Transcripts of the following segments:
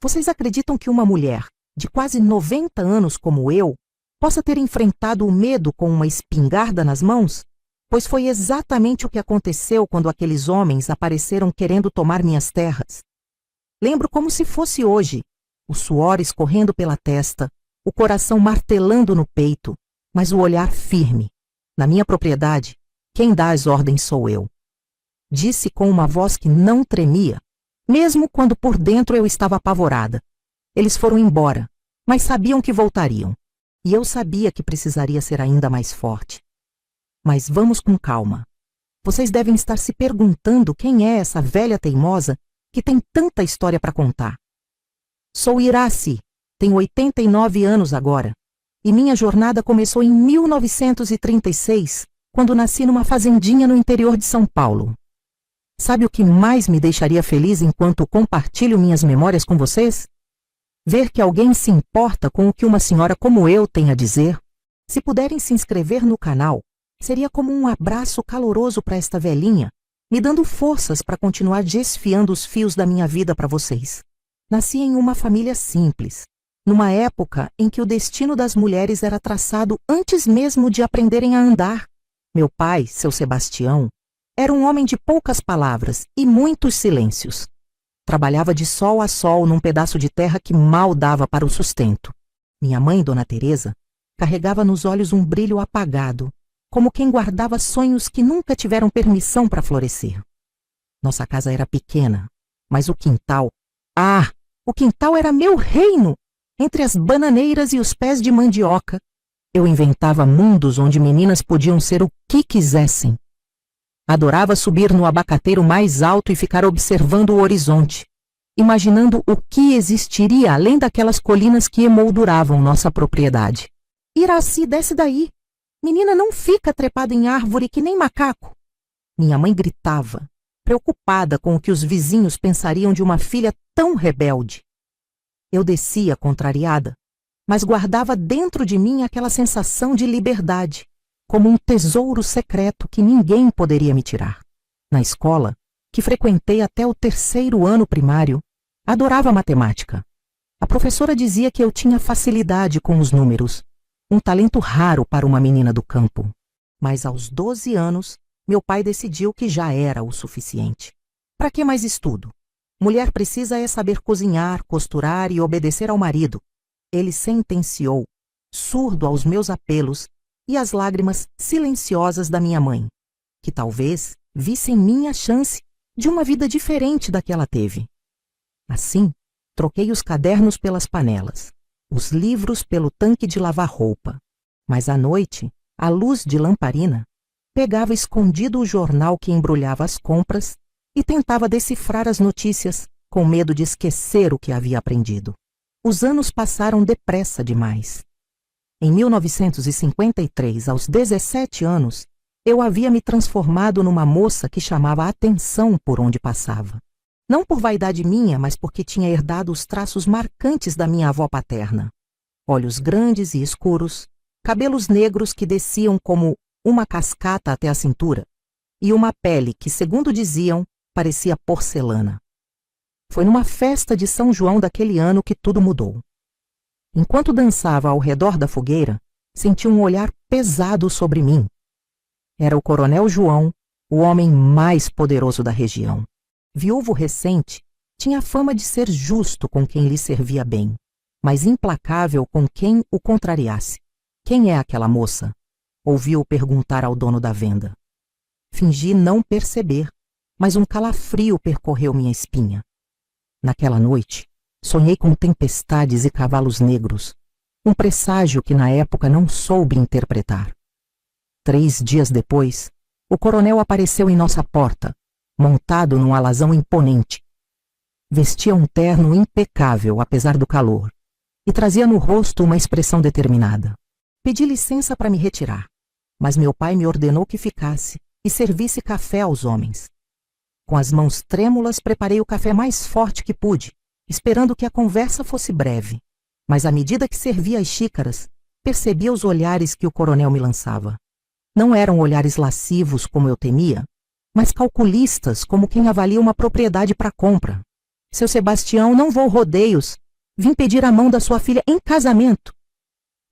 Vocês acreditam que uma mulher de quase 90 anos como eu possa ter enfrentado o medo com uma espingarda nas mãos? Pois foi exatamente o que aconteceu quando aqueles homens apareceram querendo tomar minhas terras. Lembro como se fosse hoje, o suor escorrendo pela testa, o coração martelando no peito, mas o olhar firme. Na minha propriedade, quem dá as ordens sou eu. Disse com uma voz que não tremia, mesmo quando por dentro eu estava apavorada. Eles foram embora, mas sabiam que voltariam. E eu sabia que precisaria ser ainda mais forte. Mas vamos com calma. Vocês devem estar se perguntando quem é essa velha teimosa que tem tanta história para contar. Sou Iraci, tenho 89 anos agora, e minha jornada começou em 1936, quando nasci numa fazendinha no interior de São Paulo. Sabe o que mais me deixaria feliz enquanto compartilho minhas memórias com vocês? Ver que alguém se importa com o que uma senhora como eu tem a dizer. Se puderem se inscrever no canal, seria como um abraço caloroso para esta velhinha, me dando forças para continuar desfiando os fios da minha vida para vocês. Nasci em uma família simples, numa época em que o destino das mulheres era traçado antes mesmo de aprenderem a andar. Meu pai, seu Sebastião, era um homem de poucas palavras e muitos silêncios. Trabalhava de sol a sol num pedaço de terra que mal dava para o sustento. Minha mãe, Dona Teresa, carregava nos olhos um brilho apagado, como quem guardava sonhos que nunca tiveram permissão para florescer. Nossa casa era pequena, mas o quintal... o quintal era meu reino! Entre as bananeiras e os pés de mandioca, eu inventava mundos onde meninas podiam ser o que quisessem. Adorava subir no abacateiro mais alto e ficar observando o horizonte, imaginando o que existiria além daquelas colinas que emolduravam nossa propriedade. Iraci, desce daí! Menina, não fica trepada em árvore que nem macaco! Minha mãe gritava, preocupada com o que os vizinhos pensariam de uma filha tão rebelde. Eu descia contrariada, mas guardava dentro de mim aquela sensação de liberdade, como um tesouro secreto que ninguém poderia me tirar. Na escola, que frequentei até o 3º ano primário, adorava matemática. A professora dizia que eu tinha facilidade com os números, um talento raro para uma menina do campo. Mas aos 12 anos, meu pai decidiu que já era o suficiente. Para que mais estudo? Mulher precisa é saber cozinhar, costurar e obedecer ao marido. Ele sentenciou, surdo aos meus apelos e às lágrimas silenciosas da minha mãe, que talvez visse em mim a chance de uma vida diferente da que ela teve. Assim, troquei os cadernos pelas panelas, os livros pelo tanque de lavar roupa, mas à noite, à luz de lamparina, pegava escondido o jornal que embrulhava as compras e tentava decifrar as notícias, com medo de esquecer o que havia aprendido. Os anos passaram depressa demais. Em 1953, aos 17 anos, eu havia me transformado numa moça que chamava a atenção por onde passava. Não por vaidade minha, mas porque tinha herdado os traços marcantes da minha avó paterna. Olhos grandes e escuros, cabelos negros que desciam como uma cascata até a cintura, e uma pele que, segundo diziam, parecia porcelana. Foi numa festa de São João daquele ano que tudo mudou. Enquanto dançava ao redor da fogueira, senti um olhar pesado sobre mim. Era o Coronel João, o homem mais poderoso da região. Viúvo recente, tinha fama de ser justo com quem lhe servia bem, mas implacável com quem o contrariasse. Quem é aquela moça? Ouvi-o perguntar ao dono da venda. Fingi não perceber, mas um calafrio percorreu minha espinha. Naquela noite, sonhei com tempestades e cavalos negros, um presságio que na época não soube interpretar. 3 dias depois, o coronel apareceu em nossa porta, montado num alazão imponente. Vestia um terno impecável, apesar do calor, e trazia no rosto uma expressão determinada. Pedi licença para me retirar, mas meu pai me ordenou que ficasse e servisse café aos homens. Com as mãos trêmulas, preparei o café mais forte que pude, esperando que a conversa fosse breve. Mas à medida que servia as xícaras, percebia os olhares que o coronel me lançava. Não eram olhares lascivos, como eu temia, mas calculistas, como quem avalia uma propriedade para compra. Seu Sebastião, não vou rodeios. Vim pedir a mão da sua filha em casamento.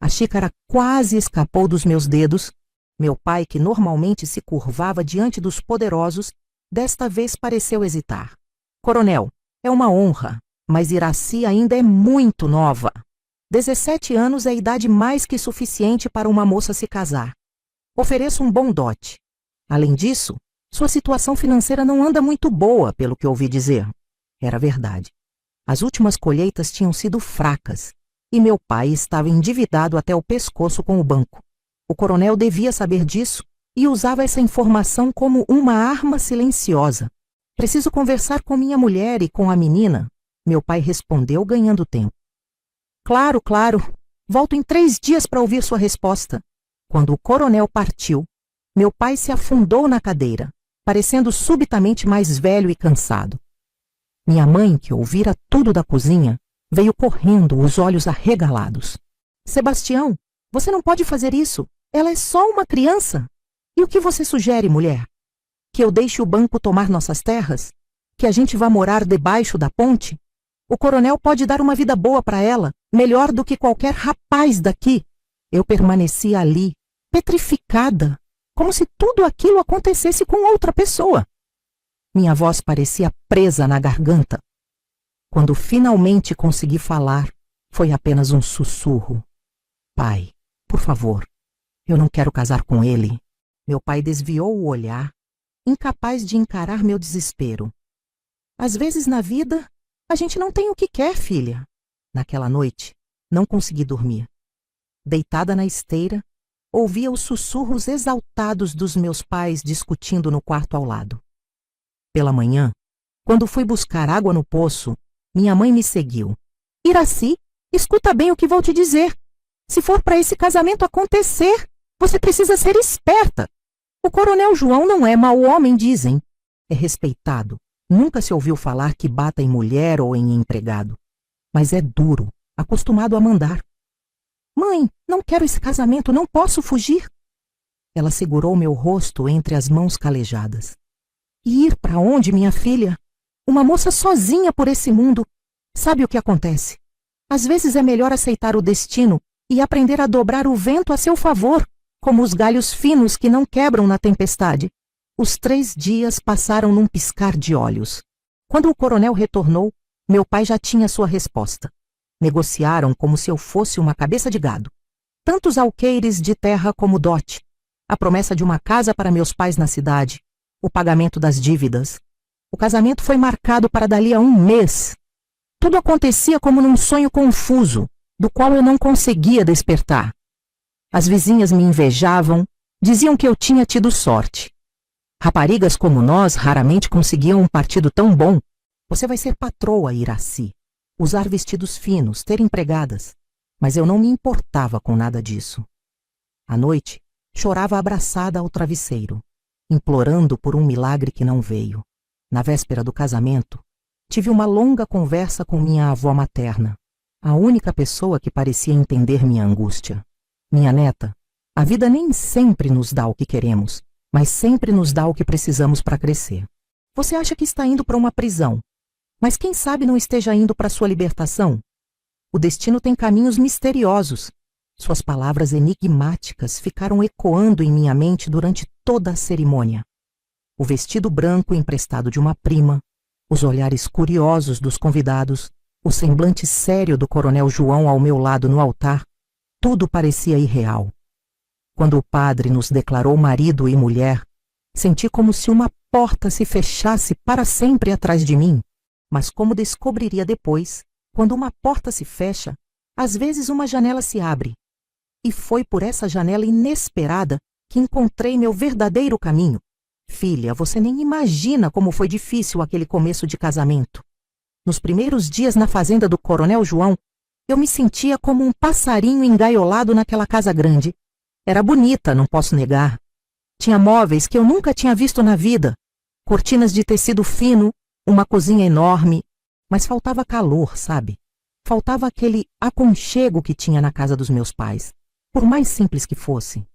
A xícara quase escapou dos meus dedos. Meu pai, que normalmente se curvava diante dos poderosos, desta vez pareceu hesitar. Coronel, é uma honra, mas Iraci ainda é muito nova. 17 anos é a idade mais que suficiente para uma moça se casar. Ofereço um bom dote. Além disso, sua situação financeira não anda muito boa, pelo que ouvi dizer. Era verdade. As últimas colheitas tinham sido fracas, e meu pai estava endividado até o pescoço com o banco. O coronel devia saber disso e usava essa informação como uma arma silenciosa. Preciso conversar com minha mulher e com a menina, meu pai respondeu, ganhando tempo. Claro, claro. Volto em 3 dias para ouvir sua resposta. Quando o coronel partiu, meu pai se afundou na cadeira, parecendo subitamente mais velho e cansado. Minha mãe, que ouvira tudo da cozinha, veio correndo, os olhos arregalados. Sebastião, você não pode fazer isso. Ela é só uma criança. E o que você sugere, mulher? Que eu deixe o banco tomar nossas terras? Que a gente vá morar debaixo da ponte? O coronel pode dar uma vida boa para ela, melhor do que qualquer rapaz daqui. Eu permaneci ali, petrificada, como se tudo aquilo acontecesse com outra pessoa. Minha voz parecia presa na garganta. Quando finalmente consegui falar, foi apenas um sussurro. Pai, por favor, eu não quero casar com ele. Meu pai desviou o olhar, incapaz de encarar meu desespero. Às vezes na vida, a gente não tem o que quer, filha. Naquela noite, não consegui dormir. Deitada na esteira, ouvia os sussurros exaltados dos meus pais discutindo no quarto ao lado. Pela manhã, quando fui buscar água no poço, minha mãe me seguiu. Iraci, escuta bem o que vou te dizer. Se for para esse casamento acontecer, você precisa ser esperta. O coronel João não é mau homem, dizem. É respeitado. Nunca se ouviu falar que bata em mulher ou em empregado. Mas é duro, acostumado a mandar. Mãe, não quero esse casamento, não posso fugir. Ela segurou meu rosto entre as mãos calejadas. E ir para onde, minha filha? Uma moça sozinha por esse mundo. Sabe o que acontece? Às vezes é melhor aceitar o destino e aprender a dobrar o vento a seu favor, como os galhos finos que não quebram na tempestade. Os 3 dias passaram num piscar de olhos. Quando o coronel retornou, meu pai já tinha sua resposta. Negociaram como se eu fosse uma cabeça de gado. Tantos alqueires de terra como dote. A promessa de uma casa para meus pais na cidade. O pagamento das dívidas. O casamento foi marcado para dali a 1 mês. Tudo acontecia como num sonho confuso, do qual eu não conseguia despertar. As vizinhas me invejavam, diziam que eu tinha tido sorte. Raparigas como nós raramente conseguiam um partido tão bom. Você vai ser patroa, Iraci. Usar vestidos finos, ter empregadas. Mas eu não me importava com nada disso. À noite, chorava abraçada ao travesseiro, implorando por um milagre que não veio. Na véspera do casamento, tive uma longa conversa com minha avó materna, a única pessoa que parecia entender minha angústia. Minha neta, a vida nem sempre nos dá o que queremos, mas sempre nos dá o que precisamos para crescer. Você acha que está indo para uma prisão, mas quem sabe não esteja indo para sua libertação? O destino tem caminhos misteriosos. Suas palavras enigmáticas ficaram ecoando em minha mente durante toda a cerimônia. O vestido branco emprestado de uma prima, os olhares curiosos dos convidados, o semblante sério do coronel João ao meu lado no altar, tudo parecia irreal. Quando o padre nos declarou marido e mulher, senti como se uma porta se fechasse para sempre atrás de mim. Mas como descobriria depois, quando uma porta se fecha, às vezes uma janela se abre. E foi por essa janela inesperada que encontrei meu verdadeiro caminho. Filha, você nem imagina como foi difícil aquele começo de casamento. Nos primeiros dias na fazenda do coronel João, eu me sentia como um passarinho engaiolado naquela casa grande. Era bonita, não posso negar. Tinha móveis que eu nunca tinha visto na vida, cortinas de tecido fino, uma cozinha enorme, mas faltava calor, sabe? Faltava aquele aconchego que tinha na casa dos meus pais, por mais simples que fosse.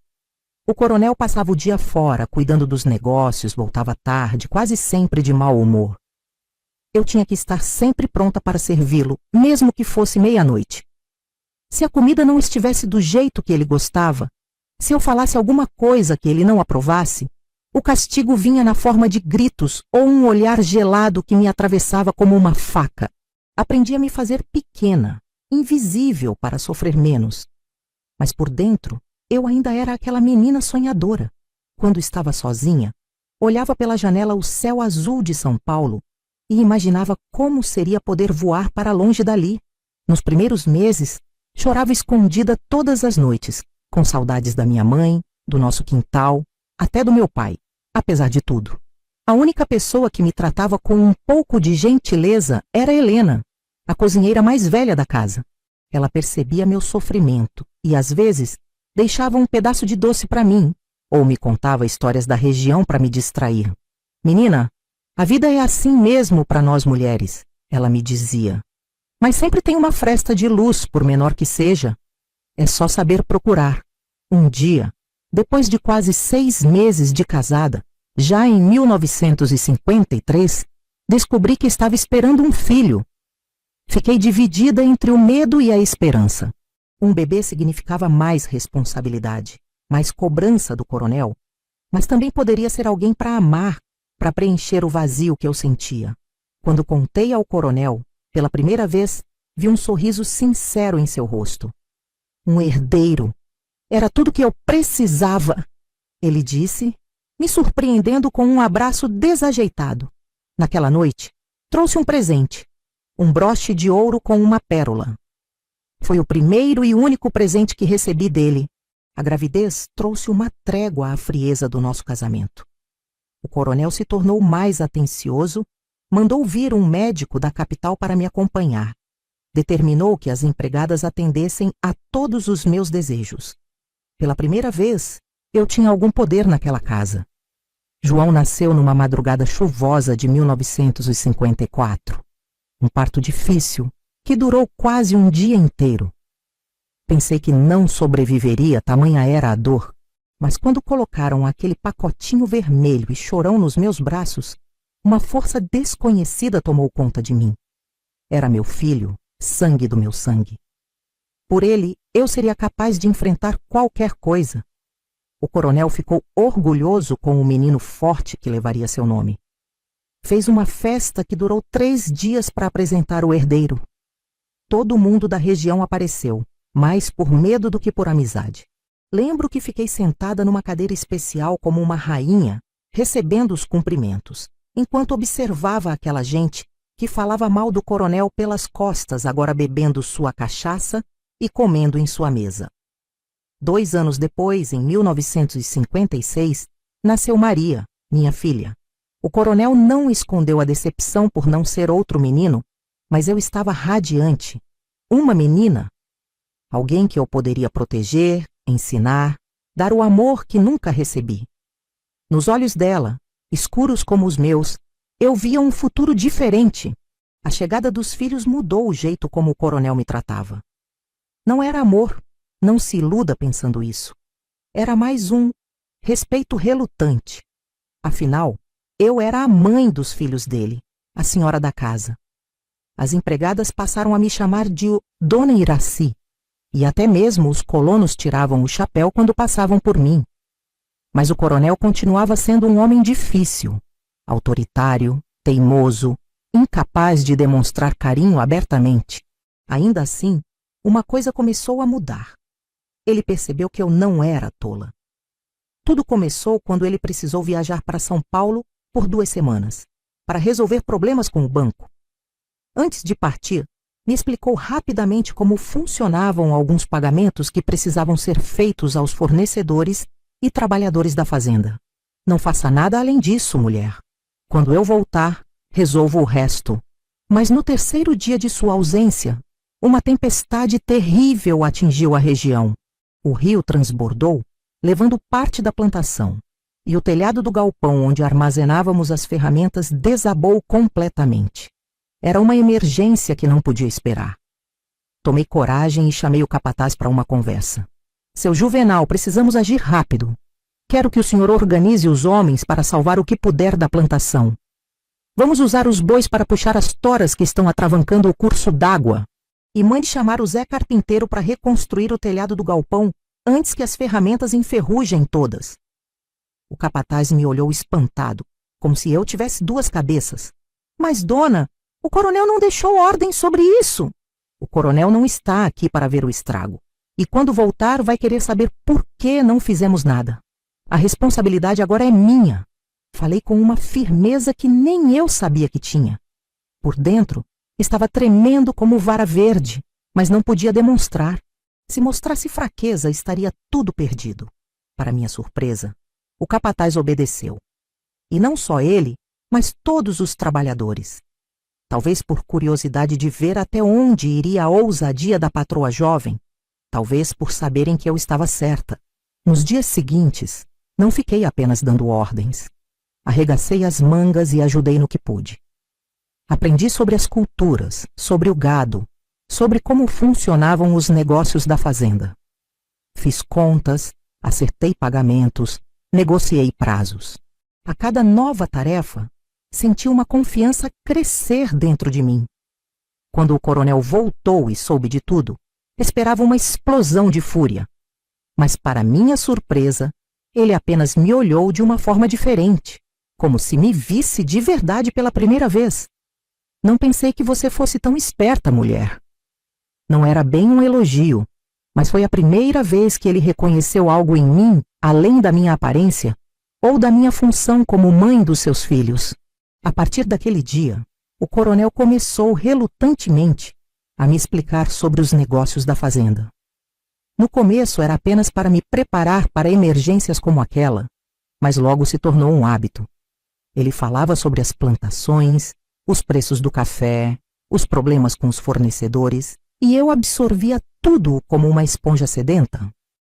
O coronel passava o dia fora, cuidando dos negócios, voltava tarde, quase sempre de mau humor. Eu tinha que estar sempre pronta para servi-lo, mesmo que fosse meia-noite. Se a comida não estivesse do jeito que ele gostava, se eu falasse alguma coisa que ele não aprovasse, o castigo vinha na forma de gritos ou um olhar gelado que me atravessava como uma faca. Aprendi a me fazer pequena, invisível para sofrer menos. Mas por dentro, eu ainda era aquela menina sonhadora. Quando estava sozinha, olhava pela janela o céu azul de São Paulo e imaginava como seria poder voar para longe dali. Nos primeiros meses, chorava escondida todas as noites, com saudades da minha mãe, do nosso quintal, até do meu pai. Apesar de tudo, a única pessoa que me tratava com um pouco de gentileza era Helena, a cozinheira mais velha da casa. Ela percebia meu sofrimento e, às vezes, deixava um pedaço de doce para mim, ou me contava histórias da região para me distrair. Menina, a vida é assim mesmo para nós mulheres, ela me dizia. Mas sempre tem uma fresta de luz, por menor que seja. É só saber procurar. Um dia, depois de quase 6 meses de casada, já em 1953, descobri que estava esperando um filho. Fiquei dividida entre o medo e a esperança. Um bebê significava mais responsabilidade, mais cobrança do coronel, mas também poderia ser alguém para amar, para preencher o vazio que eu sentia. Quando contei ao coronel, pela primeira vez, vi um sorriso sincero em seu rosto. Um herdeiro. Era tudo que eu precisava, ele disse, me surpreendendo com um abraço desajeitado. Naquela noite, trouxe um presente, um broche de ouro com uma pérola. Foi o primeiro e único presente que recebi dele. A gravidez trouxe uma trégua à frieza do nosso casamento. O coronel se tornou mais atencioso, mandou vir um médico da capital para me acompanhar. Determinou que as empregadas atendessem a todos os meus desejos. Pela primeira vez, eu tinha algum poder naquela casa. João nasceu numa madrugada chuvosa de 1954. Um parto difícil, que durou quase um dia inteiro. Pensei que não sobreviveria, tamanha era a dor, mas quando colocaram aquele pacotinho vermelho e chorão nos meus braços, uma força desconhecida tomou conta de mim. Era meu filho, sangue do meu sangue. Por ele, eu seria capaz de enfrentar qualquer coisa. O coronel ficou orgulhoso com o menino forte que levaria seu nome. Fez uma festa que durou 3 dias para apresentar o herdeiro. Todo mundo da região apareceu, mais por medo do que por amizade. Lembro que fiquei sentada numa cadeira especial como uma rainha, recebendo os cumprimentos, enquanto observava aquela gente que falava mal do coronel pelas costas, agora bebendo sua cachaça e comendo em sua mesa. 2 anos depois, em 1956, nasceu Maria, minha filha. O coronel não escondeu a decepção por não ser outro menino, mas eu estava radiante. Uma menina, alguém que eu poderia proteger, ensinar, dar o amor que nunca recebi. Nos olhos dela, escuros como os meus, eu via um futuro diferente. A chegada dos filhos mudou o jeito como o coronel me tratava. Não era amor, não se iluda pensando isso. Era mais um respeito relutante. Afinal, eu era a mãe dos filhos dele, a senhora da casa. As empregadas passaram a me chamar de Dona Iraci, e até mesmo os colonos tiravam o chapéu quando passavam por mim. Mas o coronel continuava sendo um homem difícil, autoritário, teimoso, incapaz de demonstrar carinho abertamente. Ainda assim, uma coisa começou a mudar. Ele percebeu que eu não era tola. Tudo começou quando ele precisou viajar para São Paulo por 2 semanas, para resolver problemas com o banco. Antes de partir, me explicou rapidamente como funcionavam alguns pagamentos que precisavam ser feitos aos fornecedores e trabalhadores da fazenda. Não faça nada além disso, mulher. Quando eu voltar, resolvo o resto. Mas no 3º dia de sua ausência, uma tempestade terrível atingiu a região. O rio transbordou, levando parte da plantação, e o telhado do galpão onde armazenávamos as ferramentas desabou completamente. Era uma emergência que não podia esperar. Tomei coragem e chamei o capataz para uma conversa. Seu Juvenal, precisamos agir rápido. Quero que o senhor organize os homens para salvar o que puder da plantação. Vamos usar os bois para puxar as toras que estão atravancando o curso d'água. E mande chamar o Zé Carpinteiro para reconstruir o telhado do galpão antes que as ferramentas enferrujem todas. O capataz me olhou espantado, como se eu tivesse duas cabeças. Mas, dona, o coronel não deixou ordem sobre isso. O coronel não está aqui para ver o estrago. E quando voltar, vai querer saber por que não fizemos nada. A responsabilidade agora é minha. Falei com uma firmeza que nem eu sabia que tinha. Por dentro, estava tremendo como vara verde, mas não podia demonstrar. Se mostrasse fraqueza, estaria tudo perdido. Para minha surpresa, o capataz obedeceu. E não só ele, mas todos os trabalhadores. Talvez por curiosidade de ver até onde iria a ousadia da patroa jovem, talvez por saberem que eu estava certa. Nos dias seguintes, não fiquei apenas dando ordens. Arregacei as mangas e ajudei no que pude. Aprendi sobre as culturas, sobre o gado, sobre como funcionavam os negócios da fazenda. Fiz contas, acertei pagamentos, negociei prazos. A cada nova tarefa, senti uma confiança crescer dentro de mim. Quando o coronel voltou e soube de tudo, esperava uma explosão de fúria. Mas, para minha surpresa, ele apenas me olhou de uma forma diferente, como se me visse de verdade pela primeira vez. Não pensei que você fosse tão esperta, mulher. Não era bem um elogio, mas foi a primeira vez que ele reconheceu algo em mim, além da minha aparência, ou da minha função como mãe dos seus filhos. A partir daquele dia, o coronel começou relutantemente a me explicar sobre os negócios da fazenda. No começo era apenas para me preparar para emergências como aquela, mas logo se tornou um hábito. Ele falava sobre as plantações, os preços do café, os problemas com os fornecedores, e eu absorvia tudo como uma esponja sedenta.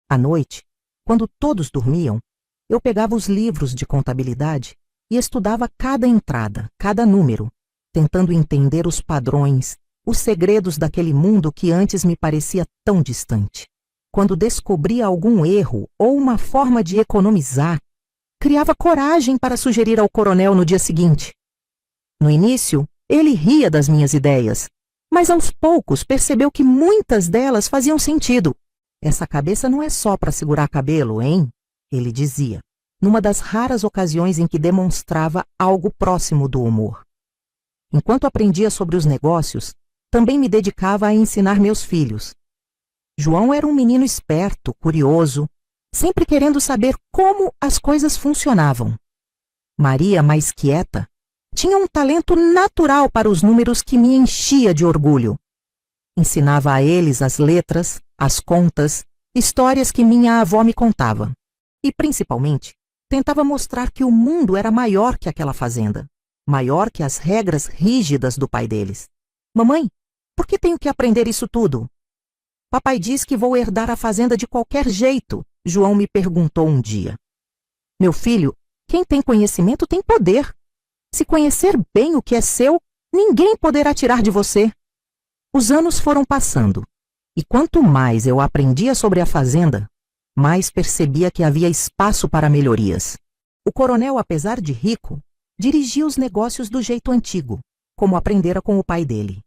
À noite, quando todos dormiam, eu pegava os livros de contabilidade e estudava cada entrada, cada número, tentando entender os padrões, os segredos daquele mundo que antes me parecia tão distante. Quando descobria algum erro ou uma forma de economizar, criava coragem para sugerir ao coronel no dia seguinte. No início, ele ria das minhas ideias, mas aos poucos percebeu que muitas delas faziam sentido. Essa cabeça não é só para segurar cabelo, hein? Ele dizia, numa das raras ocasiões em que demonstrava algo próximo do humor. Enquanto aprendia sobre os negócios, também me dedicava a ensinar meus filhos. João era um menino esperto, curioso, sempre querendo saber como as coisas funcionavam. Maria, mais quieta, tinha um talento natural para os números que me enchia de orgulho. Ensinava a eles as letras, as contas, histórias que minha avó me contava. E, principalmente, tentava mostrar que o mundo era maior que aquela fazenda, maior que as regras rígidas do pai deles. Mamãe, por que tenho que aprender isso tudo? Papai diz que vou herdar a fazenda de qualquer jeito, João me perguntou um dia. Meu filho, quem tem conhecimento tem poder. Se conhecer bem o que é seu, ninguém poderá tirar de você. Os anos foram passando, e quanto mais eu aprendia sobre a fazenda, mais percebia que havia espaço para melhorias. O coronel, apesar de rico, dirigia os negócios do jeito antigo, como aprendera com o pai dele.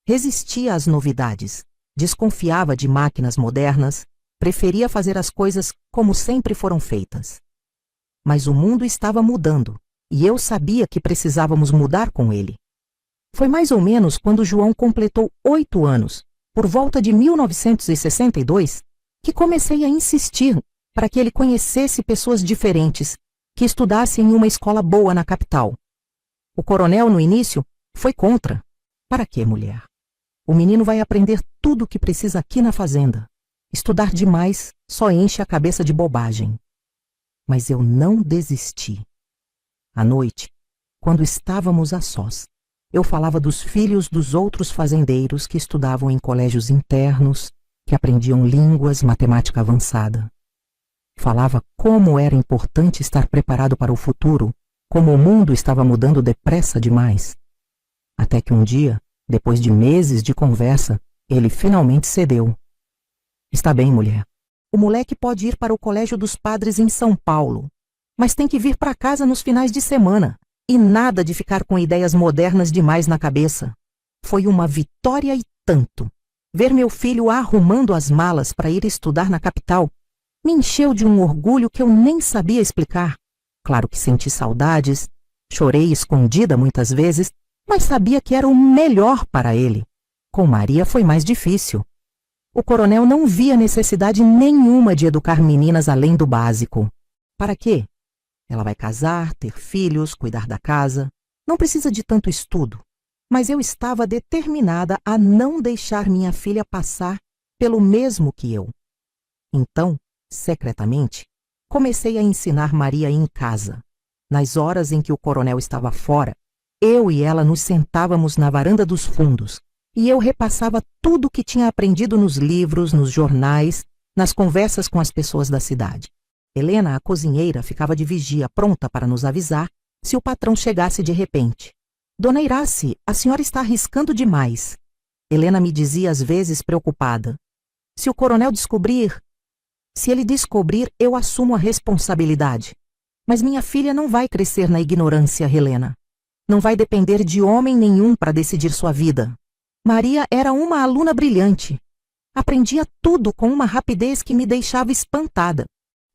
Resistia às novidades, desconfiava de máquinas modernas, preferia fazer as coisas como sempre foram feitas. Mas o mundo estava mudando, e eu sabia que precisávamos mudar com ele. Foi mais ou menos quando João completou 8 anos, por volta de 1962, que comecei a insistir para que ele conhecesse pessoas diferentes, que estudassem em uma escola boa na capital. O coronel, no início, foi contra. Para quê, mulher? O menino vai aprender tudo o que precisa aqui na fazenda. Estudar demais só enche a cabeça de bobagem. Mas eu não desisti. À noite, quando estávamos a sós, eu falava dos filhos dos outros fazendeiros que estudavam em colégios internos, que aprendiam línguas, matemática avançada. Falava como era importante estar preparado para o futuro, como o mundo estava mudando depressa demais. Até que um dia, depois de meses de conversa, ele finalmente cedeu. Está bem, mulher. O moleque pode ir para o colégio dos padres em São Paulo, mas tem que vir para casa nos finais de semana. E nada de ficar com ideias modernas demais na cabeça. Foi uma vitória e tanto. Ver meu filho arrumando as malas para ir estudar na capital me encheu de um orgulho que eu nem sabia explicar. Claro que senti saudades, chorei escondida muitas vezes, mas sabia que era o melhor para ele. Com Maria foi mais difícil. O coronel não via necessidade nenhuma de educar meninas além do básico. Para quê? Ela vai casar, ter filhos, cuidar da casa. Não precisa de tanto estudo. Mas eu estava determinada a não deixar minha filha passar pelo mesmo que eu. Então, secretamente, comecei a ensinar Maria em casa. Nas horas em que o coronel estava fora, eu e ela nos sentávamos na varanda dos fundos e eu repassava tudo o que tinha aprendido nos livros, nos jornais, nas conversas com as pessoas da cidade. Helena, a cozinheira, ficava de vigia, pronta para nos avisar se o patrão chegasse de repente. Dona Irace, a senhora está arriscando demais. Helena me dizia às vezes preocupada. Se o coronel descobrir... Se ele descobrir, eu assumo a responsabilidade. Mas minha filha não vai crescer na ignorância, Helena. Não vai depender de homem nenhum para decidir sua vida. Maria era uma aluna brilhante. Aprendia tudo com uma rapidez que me deixava espantada.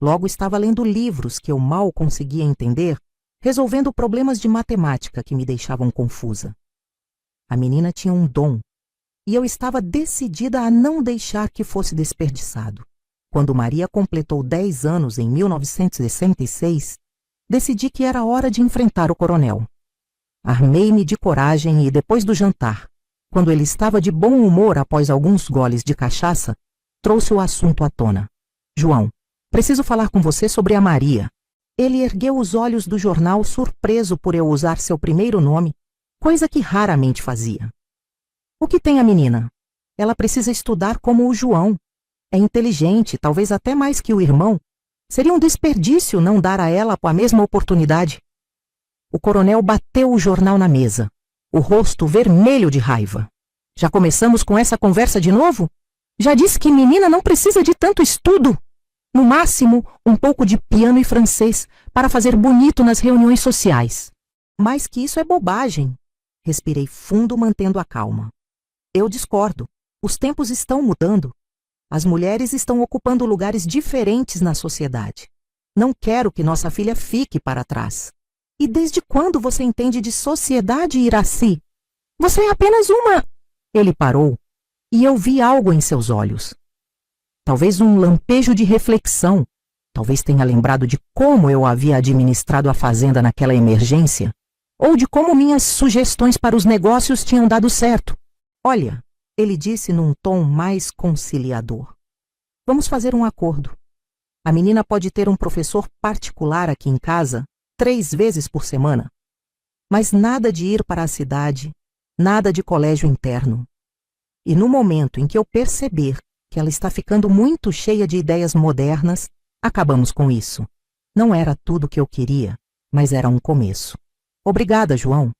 Logo estava lendo livros que eu mal conseguia entender, resolvendo problemas de matemática que me deixavam confusa. A menina tinha um dom, e eu estava decidida a não deixar que fosse desperdiçado. Quando Maria completou 10 anos em 1966, decidi que era hora de enfrentar o coronel. Armei-me de coragem e, depois do jantar, quando ele estava de bom humor após alguns goles de cachaça, trouxe o assunto à tona. João, preciso falar com você sobre a Maria. Ele ergueu os olhos do jornal, surpreso por eu usar seu primeiro nome, coisa que raramente fazia. O que tem a menina? Ela precisa estudar como o João. É inteligente, talvez até mais que o irmão. Seria um desperdício não dar a ela a mesma oportunidade. O coronel bateu o jornal na mesa, o rosto vermelho de raiva. Já começamos com essa conversa de novo? Já disse que menina não precisa de tanto estudo. No máximo, um pouco de piano e francês para fazer bonito nas reuniões sociais. Mas que isso é bobagem. Respirei fundo, mantendo a calma. Eu discordo. Os tempos estão mudando. As mulheres estão ocupando lugares diferentes na sociedade. Não quero que nossa filha fique para trás. E desde quando você entende de sociedade, Iraci? Você é apenas uma... Ele parou, e eu vi algo em seus olhos. Talvez um lampejo de reflexão. Talvez tenha lembrado de como eu havia administrado a fazenda naquela emergência, ou de como minhas sugestões para os negócios tinham dado certo. Olha, ele disse num tom mais conciliador. Vamos fazer um acordo. A menina pode ter um professor particular aqui em casa 3 vezes por semana. Mas nada de ir para a cidade, nada de colégio interno. E no momento em que eu perceber que ela está ficando muito cheia de ideias modernas, acabamos com isso. Não era tudo o que eu queria, mas era um começo. Obrigada, João.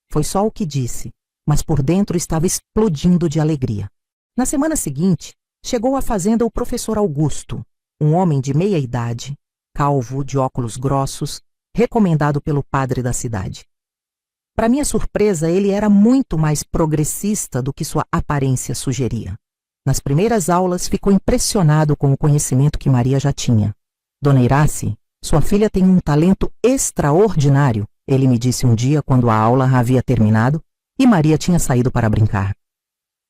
Foi só o que disse, mas por dentro estava explodindo de alegria. Na semana seguinte, chegou à fazenda o professor Augusto, um homem de meia idade, calvo, de óculos grossos, recomendado pelo padre da cidade. Para minha surpresa, ele era muito mais progressista do que sua aparência sugeria. Nas primeiras aulas, ficou impressionado com o conhecimento que Maria já tinha. Dona Irace, sua filha tem um talento extraordinário, ele me disse um dia quando a aula havia terminado e Maria tinha saído para brincar.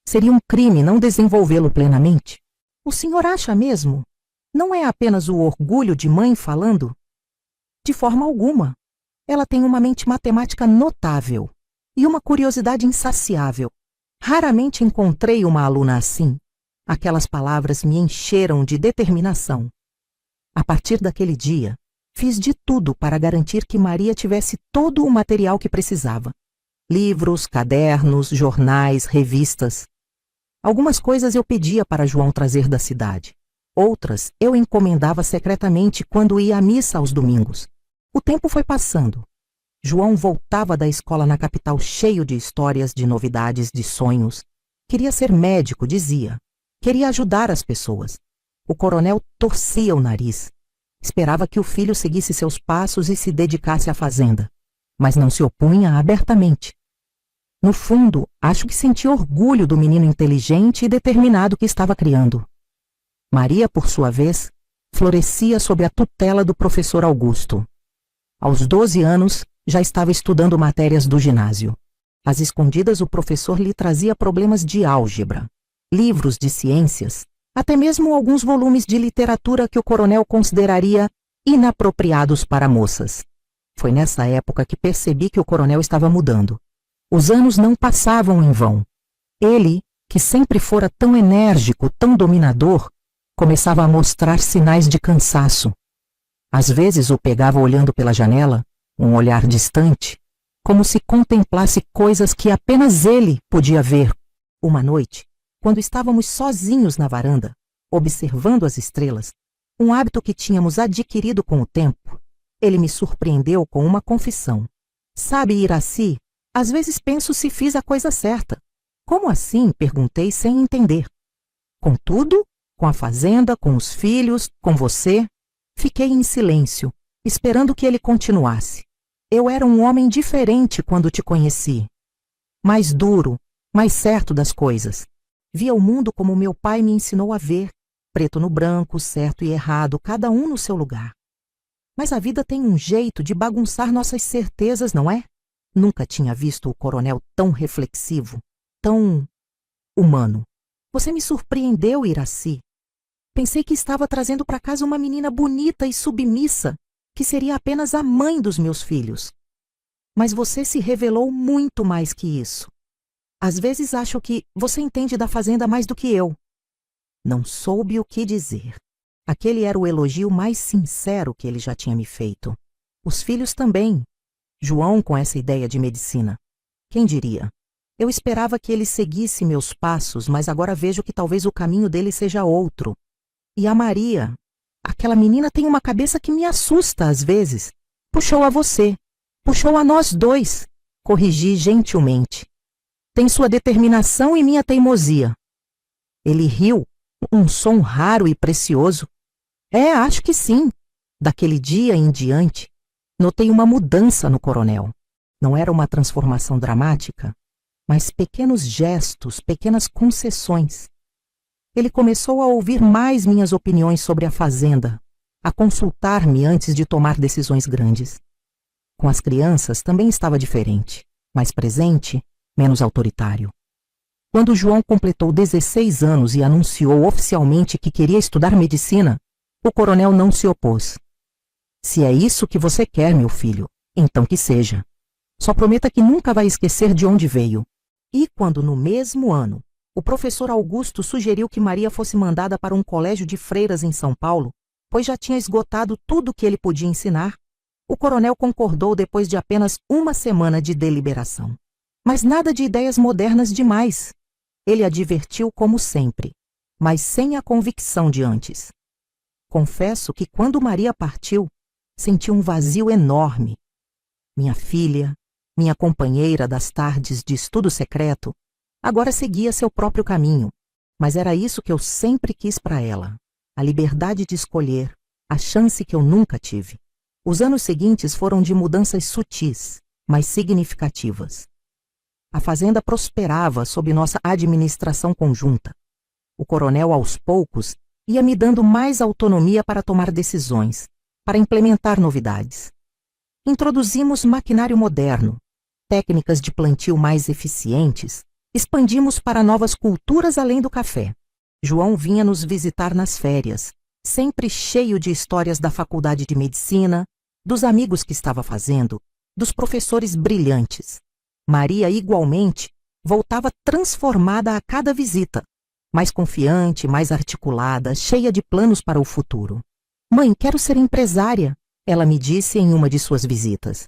Seria um crime não desenvolvê-lo plenamente? O senhor acha mesmo? Não é apenas o orgulho de mãe falando? De forma alguma. Ela tem uma mente matemática notável e uma curiosidade insaciável. Raramente encontrei uma aluna assim. Aquelas palavras me encheram de determinação. A partir daquele dia, fiz de tudo para garantir que Maria tivesse todo o material que precisava. Livros, cadernos, jornais, revistas. Algumas coisas eu pedia para João trazer da cidade. Outras eu encomendava secretamente quando ia à missa aos domingos. O tempo foi passando. João voltava da escola na capital cheio de histórias, de novidades, de sonhos. Queria ser médico, dizia. Queria ajudar as pessoas. O coronel torcia o nariz. Esperava que o filho seguisse seus passos e se dedicasse à fazenda. mas não se opunha abertamente. No fundo, acho que sentia orgulho do menino inteligente e determinado que estava criando. Maria, por sua vez, florescia sob a tutela do professor Augusto. Aos 12 anos, já estava estudando matérias do ginásio. Às escondidas, o professor lhe trazia problemas de álgebra, livros de ciências, até mesmo alguns volumes de literatura que o coronel consideraria inapropriados para moças. Foi nessa época que percebi que o coronel estava mudando. Os anos não passavam em vão. Ele, que sempre fora tão enérgico, tão dominador, começava a mostrar sinais de cansaço. Às vezes o pegava olhando pela janela, um olhar distante, como se contemplasse coisas que apenas ele podia ver. Uma noite, quando estávamos sozinhos na varanda, observando as estrelas, um hábito que tínhamos adquirido com o tempo, ele me surpreendeu com uma confissão. Sabe, Iraci, às vezes penso se fiz a coisa certa. Como assim? Perguntei sem entender. Com tudo? Com a fazenda, com os filhos, com você? Fiquei em silêncio, esperando que ele continuasse. Eu era um homem diferente quando te conheci. Mais duro, mais certo das coisas. Via o mundo como meu pai me ensinou a ver, preto no branco, certo e errado, cada um no seu lugar. Mas a vida tem um jeito de bagunçar nossas certezas, não é? Nunca tinha visto o coronel tão reflexivo, tão humano. Você me surpreendeu, Iraci. Pensei que estava trazendo para casa uma menina bonita e submissa, que seria apenas a mãe dos meus filhos. Mas você se revelou muito mais que isso. Às vezes acho que você entende da fazenda mais do que eu. Não soube o que dizer. Aquele era o elogio mais sincero que ele já tinha me feito. Os filhos também. João com essa ideia de medicina. Quem diria? Eu esperava que ele seguisse meus passos, mas agora vejo que talvez o caminho dele seja outro. E a Maria, aquela menina tem uma cabeça que me assusta às vezes. Puxou a você. Puxou a nós dois. Corrigi gentilmente. Tem sua determinação e minha teimosia. Ele riu, um som raro e precioso. Acho que sim. Daquele dia em diante, notei uma mudança no coronel. Não era uma transformação dramática, mas pequenos gestos, pequenas concessões. Ele começou a ouvir mais minhas opiniões sobre a fazenda, a consultar-me antes de tomar decisões grandes. Com as crianças também estava diferente, mais presente, menos autoritário. Quando João completou 16 anos e anunciou oficialmente que queria estudar medicina, o coronel não se opôs. Se é isso que você quer, meu filho, então que seja. Só prometa que nunca vai esquecer de onde veio. E quando no mesmo ano, o professor Augusto sugeriu que Maria fosse mandada para um colégio de freiras em São Paulo, pois já tinha esgotado tudo o que ele podia ensinar, o coronel concordou depois de apenas uma semana de deliberação. Mas nada de ideias modernas demais. Ele advertiu como sempre, mas sem a convicção de antes. Confesso que quando Maria partiu, senti um vazio enorme. Minha filha, minha companheira das tardes de estudo secreto, agora seguia seu próprio caminho, mas era isso que eu sempre quis para ela, a liberdade de escolher, a chance que eu nunca tive. Os anos seguintes foram de mudanças sutis, mas significativas. A fazenda prosperava sob nossa administração conjunta. O coronel, aos poucos, ia me dando mais autonomia para tomar decisões, para implementar novidades. Introduzimos maquinário moderno, técnicas de plantio mais eficientes, expandimos para novas culturas além do café. João vinha nos visitar nas férias, sempre cheio de histórias da faculdade de medicina, dos amigos que estava fazendo, dos professores brilhantes. Maria, igualmente, voltava transformada a cada visita, mais confiante, mais articulada, cheia de planos para o futuro. Mãe, quero ser empresária, ela me disse em uma de suas visitas.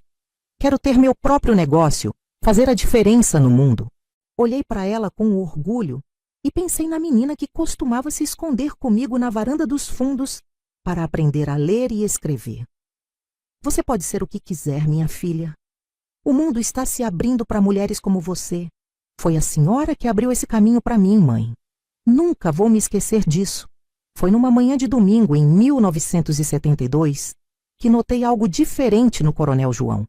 Quero ter meu próprio negócio, fazer a diferença no mundo. Olhei para ela com orgulho e pensei na menina que costumava se esconder comigo na varanda dos fundos para aprender a ler e escrever. Você pode ser o que quiser, minha filha. O mundo está se abrindo para mulheres como você. Foi a senhora que abriu esse caminho para mim, mãe. Nunca vou me esquecer disso. Foi numa manhã de domingo, em 1972, que notei algo diferente no coronel João.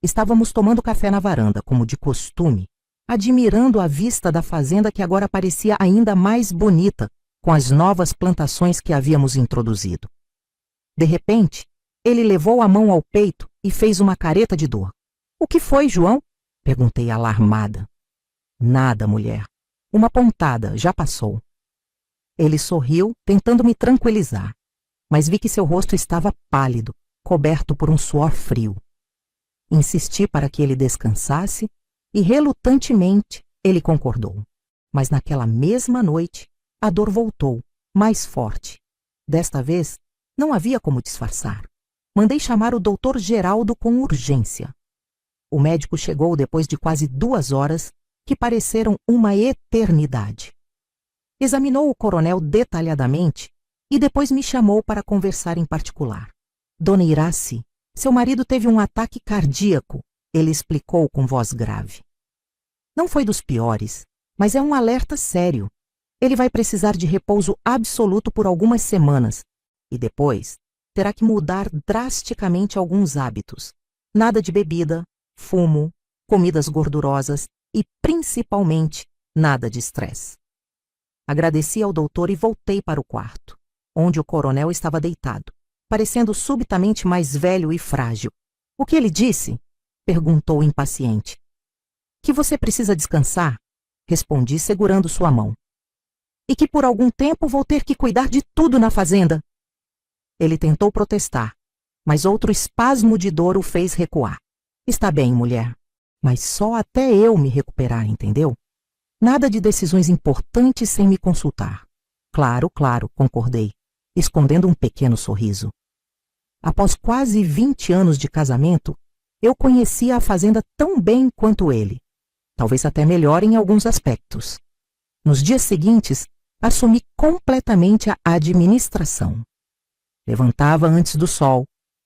Estávamos tomando café na varanda, como de costume, admirando a vista da fazenda que agora parecia ainda mais bonita com as novas plantações que havíamos introduzido. De repente, ele levou a mão ao peito e fez uma careta de dor. — O que foi, João? Perguntei alarmada. — Nada, mulher. Uma pontada, já passou. Ele sorriu, tentando me tranquilizar, mas vi que seu rosto estava pálido, coberto por um suor frio. Insisti para que ele descansasse e, relutantemente, ele concordou. Mas naquela mesma noite, a dor voltou, mais forte. Desta vez, não havia como disfarçar. Mandei chamar o doutor Geraldo com urgência. O médico chegou depois de quase 2 horas, que pareceram uma eternidade. Examinou o coronel detalhadamente e depois me chamou para conversar em particular. Dona Iraci, seu marido teve um ataque cardíaco, ele explicou com voz grave. Não foi dos piores, mas é um alerta sério. Ele vai precisar de repouso absoluto por algumas semanas e depois terá que mudar drasticamente alguns hábitos. Nada de bebida, fumo, comidas gordurosas e, principalmente, nada de estresse. Agradeci ao doutor e voltei para o quarto, onde o coronel estava deitado, parecendo subitamente mais velho e frágil. — O que ele disse? Perguntou impaciente. — Que você precisa descansar, respondi segurando sua mão. E que por algum tempo vou ter que cuidar de tudo na fazenda. Ele tentou protestar, mas outro espasmo de dor o fez recuar. — Está bem, mulher, mas só até eu me recuperar, entendeu? Nada de decisões importantes sem me consultar. — Claro, claro, concordei, escondendo um pequeno sorriso. Após quase 20 anos de casamento, eu conhecia a fazenda tão bem quanto ele, talvez até melhor em alguns aspectos. Nos dias seguintes, assumi completamente a administração. Levantava antes do sol,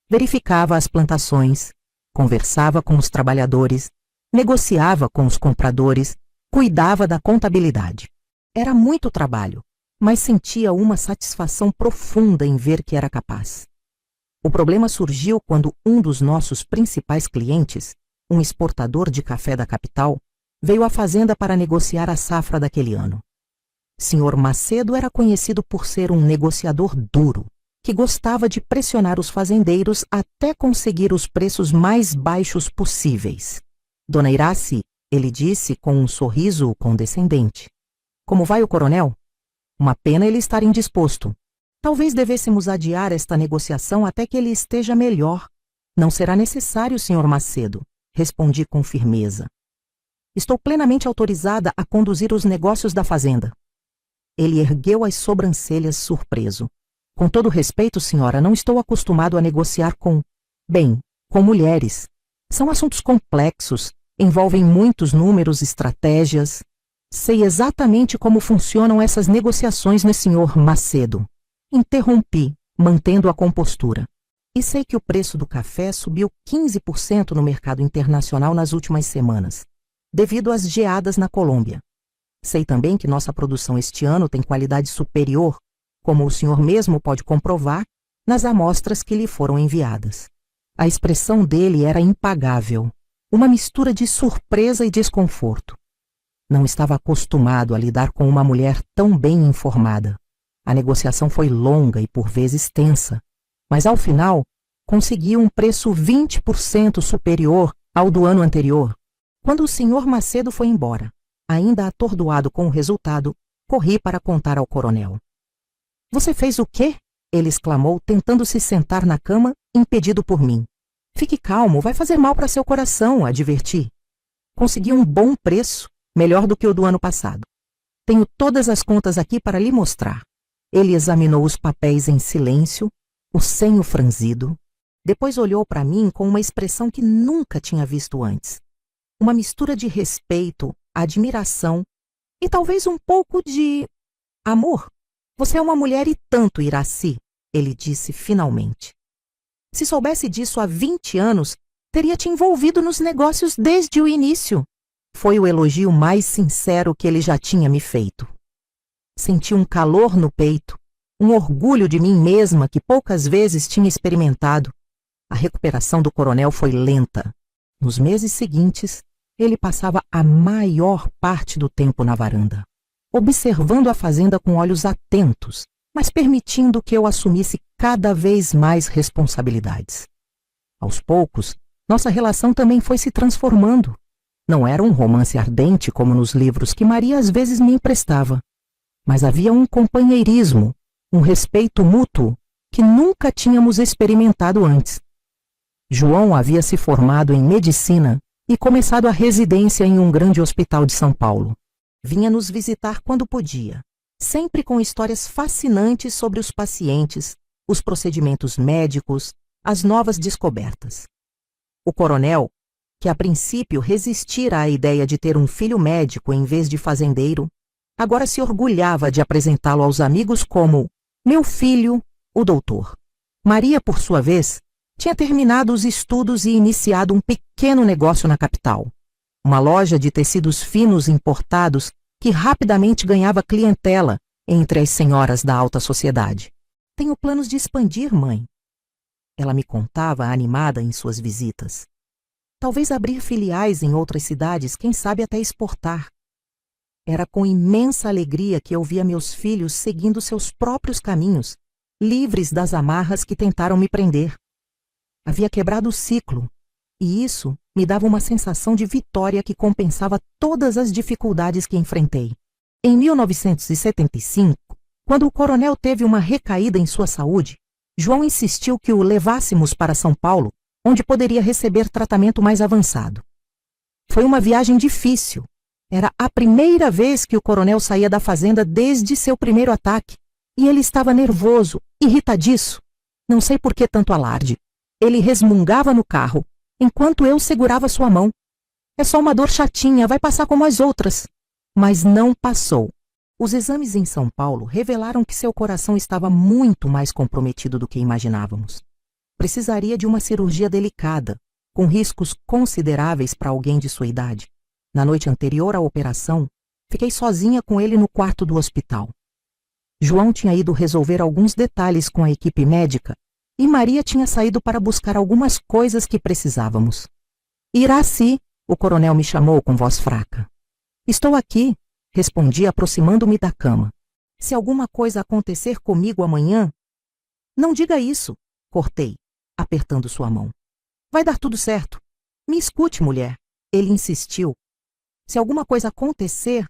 verificava as plantações, conversava com os trabalhadores, negociava com os compradores, cuidava da contabilidade. Era muito trabalho, mas sentia uma satisfação profunda em ver que era capaz. O problema surgiu quando um dos nossos principais clientes, um exportador de café da capital, veio à fazenda para negociar a safra daquele ano. Sr. Macedo era conhecido por ser um negociador duro, que gostava de pressionar os fazendeiros até conseguir os preços mais baixos possíveis. Dona Iraci, ele disse com um sorriso condescendente. — Como vai o coronel? Uma pena ele estar indisposto. Talvez devêssemos adiar esta negociação até que ele esteja melhor. — Não será necessário, Sr. Macedo, respondi com firmeza. Estou plenamente autorizada a conduzir os negócios da fazenda. Ele ergueu as sobrancelhas surpreso. — Com todo respeito, senhora, não estou acostumado a negociar com mulheres. São assuntos complexos, envolvem muitos números, estratégias. Sei exatamente como funcionam essas negociações, né, Sr. Macedo? Interrompi, mantendo a compostura. E sei que o preço do café subiu 15% no mercado internacional nas últimas semanas, devido às geadas na Colômbia. Sei também que nossa produção este ano tem qualidade superior, como o senhor mesmo pode comprovar nas amostras que lhe foram enviadas. A expressão dele era impagável, uma mistura de surpresa e desconforto. Não estava acostumado a lidar com uma mulher tão bem informada. A negociação foi longa e por vezes tensa, mas ao final consegui um preço 20% superior ao do ano anterior. Quando o Sr. Macedo foi embora, ainda atordoado com o resultado, corri para contar ao coronel. — Você fez o quê? Ele exclamou, tentando se sentar na cama, impedido por mim. — Fique calmo, vai fazer mal para seu coração, adverti. Consegui um bom preço, melhor do que o do ano passado. Tenho todas as contas aqui para lhe mostrar. Ele examinou os papéis em silêncio, o senho franzido. Depois olhou para mim com uma expressão que nunca tinha visto antes. Uma mistura de respeito, admiração e talvez um pouco de amor. — Você é uma mulher e tanto, Iraci, ele disse finalmente. Se soubesse disso há 20 anos, teria te envolvido nos negócios desde o início. Foi o elogio mais sincero que ele já tinha me feito. Senti um calor no peito, um orgulho de mim mesma que poucas vezes tinha experimentado. A recuperação do coronel foi lenta. Nos meses seguintes, ele passava a maior parte do tempo na varanda, observando a fazenda com olhos atentos, mas permitindo que eu assumisse cada vez mais responsabilidades. Aos poucos, nossa relação também foi se transformando. Não era um romance ardente como nos livros que Maria às vezes me emprestava, mas havia um companheirismo, um respeito mútuo que nunca tínhamos experimentado antes. João havia se formado em medicina e começado a residência em um grande hospital de São Paulo. Vinha nos visitar quando podia, sempre com histórias fascinantes sobre os pacientes, os procedimentos médicos, as novas descobertas. O coronel, que a princípio resistira à ideia de ter um filho médico em vez de fazendeiro, agora se orgulhava de apresentá-lo aos amigos como meu filho, o doutor. Maria, por sua vez, tinha terminado os estudos e iniciado um pequeno negócio na capital, uma loja de tecidos finos importados que rapidamente ganhava clientela entre as senhoras da alta sociedade. Tenho planos de expandir, mãe. Ela me contava animada em suas visitas. Talvez abrir filiais em outras cidades, quem sabe até exportar. Era com imensa alegria que eu via meus filhos seguindo seus próprios caminhos, livres das amarras que tentaram me prender. Havia quebrado o ciclo, e isso me dava uma sensação de vitória que compensava todas as dificuldades que enfrentei. Em 1975, quando o coronel teve uma recaída em sua saúde, João insistiu que o levássemos para São Paulo, onde poderia receber tratamento mais avançado. Foi uma viagem difícil. Era a primeira vez que o coronel saía da fazenda desde seu primeiro ataque, e ele estava nervoso, irritadiço. Não sei por que tanto alarde. Ele resmungava no carro, enquanto eu segurava sua mão. É só uma dor chatinha, vai passar como as outras. Mas não passou. Os exames em São Paulo revelaram que seu coração estava muito mais comprometido do que imaginávamos. Precisaria de uma cirurgia delicada, com riscos consideráveis para alguém de sua idade. Na noite anterior à operação, fiquei sozinha com ele no quarto do hospital. João tinha ido resolver alguns detalhes com a equipe médica e Maria tinha saído para buscar algumas coisas que precisávamos. Iraci, o coronel me chamou com voz fraca. Estou aqui, respondi aproximando-me da cama. Se alguma coisa acontecer comigo amanhã... Não diga isso, cortei, apertando sua mão. Vai dar tudo certo. Me escute, mulher. Ele insistiu. Se alguma coisa acontecer,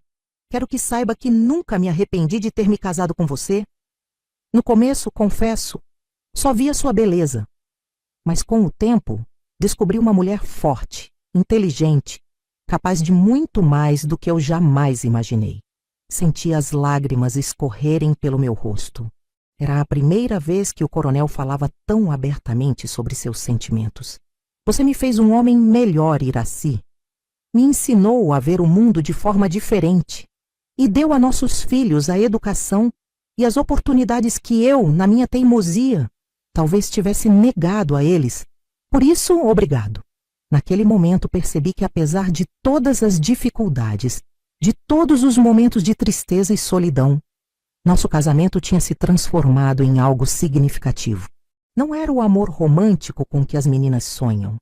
quero que saiba que nunca me arrependi de ter me casado com você. No começo, confesso, só via sua beleza. Mas com o tempo, descobri uma mulher forte, inteligente, capaz de muito mais do que eu jamais imaginei. Senti as lágrimas escorrerem pelo meu rosto. Era a primeira vez que o coronel falava tão abertamente sobre seus sentimentos. Você me fez um homem melhor, Iraci. Me ensinou a ver o mundo de forma diferente e deu a nossos filhos a educação e as oportunidades que eu, na minha teimosia, talvez tivesse negado a eles. Por isso, obrigado. Naquele momento percebi que, apesar de todas as dificuldades, de todos os momentos de tristeza e solidão, nosso casamento tinha se transformado em algo significativo. Não era o amor romântico com que as meninas sonham,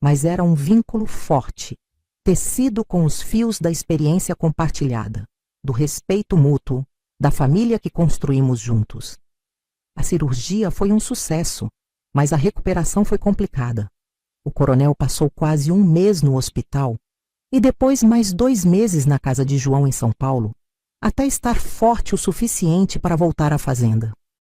mas era um vínculo forte, tecido com os fios da experiência compartilhada, do respeito mútuo, da família que construímos juntos. A cirurgia foi um sucesso, mas a recuperação foi complicada. O coronel passou quase um mês no hospital e depois mais 2 meses na casa de João em São Paulo, até estar forte o suficiente para voltar à fazenda.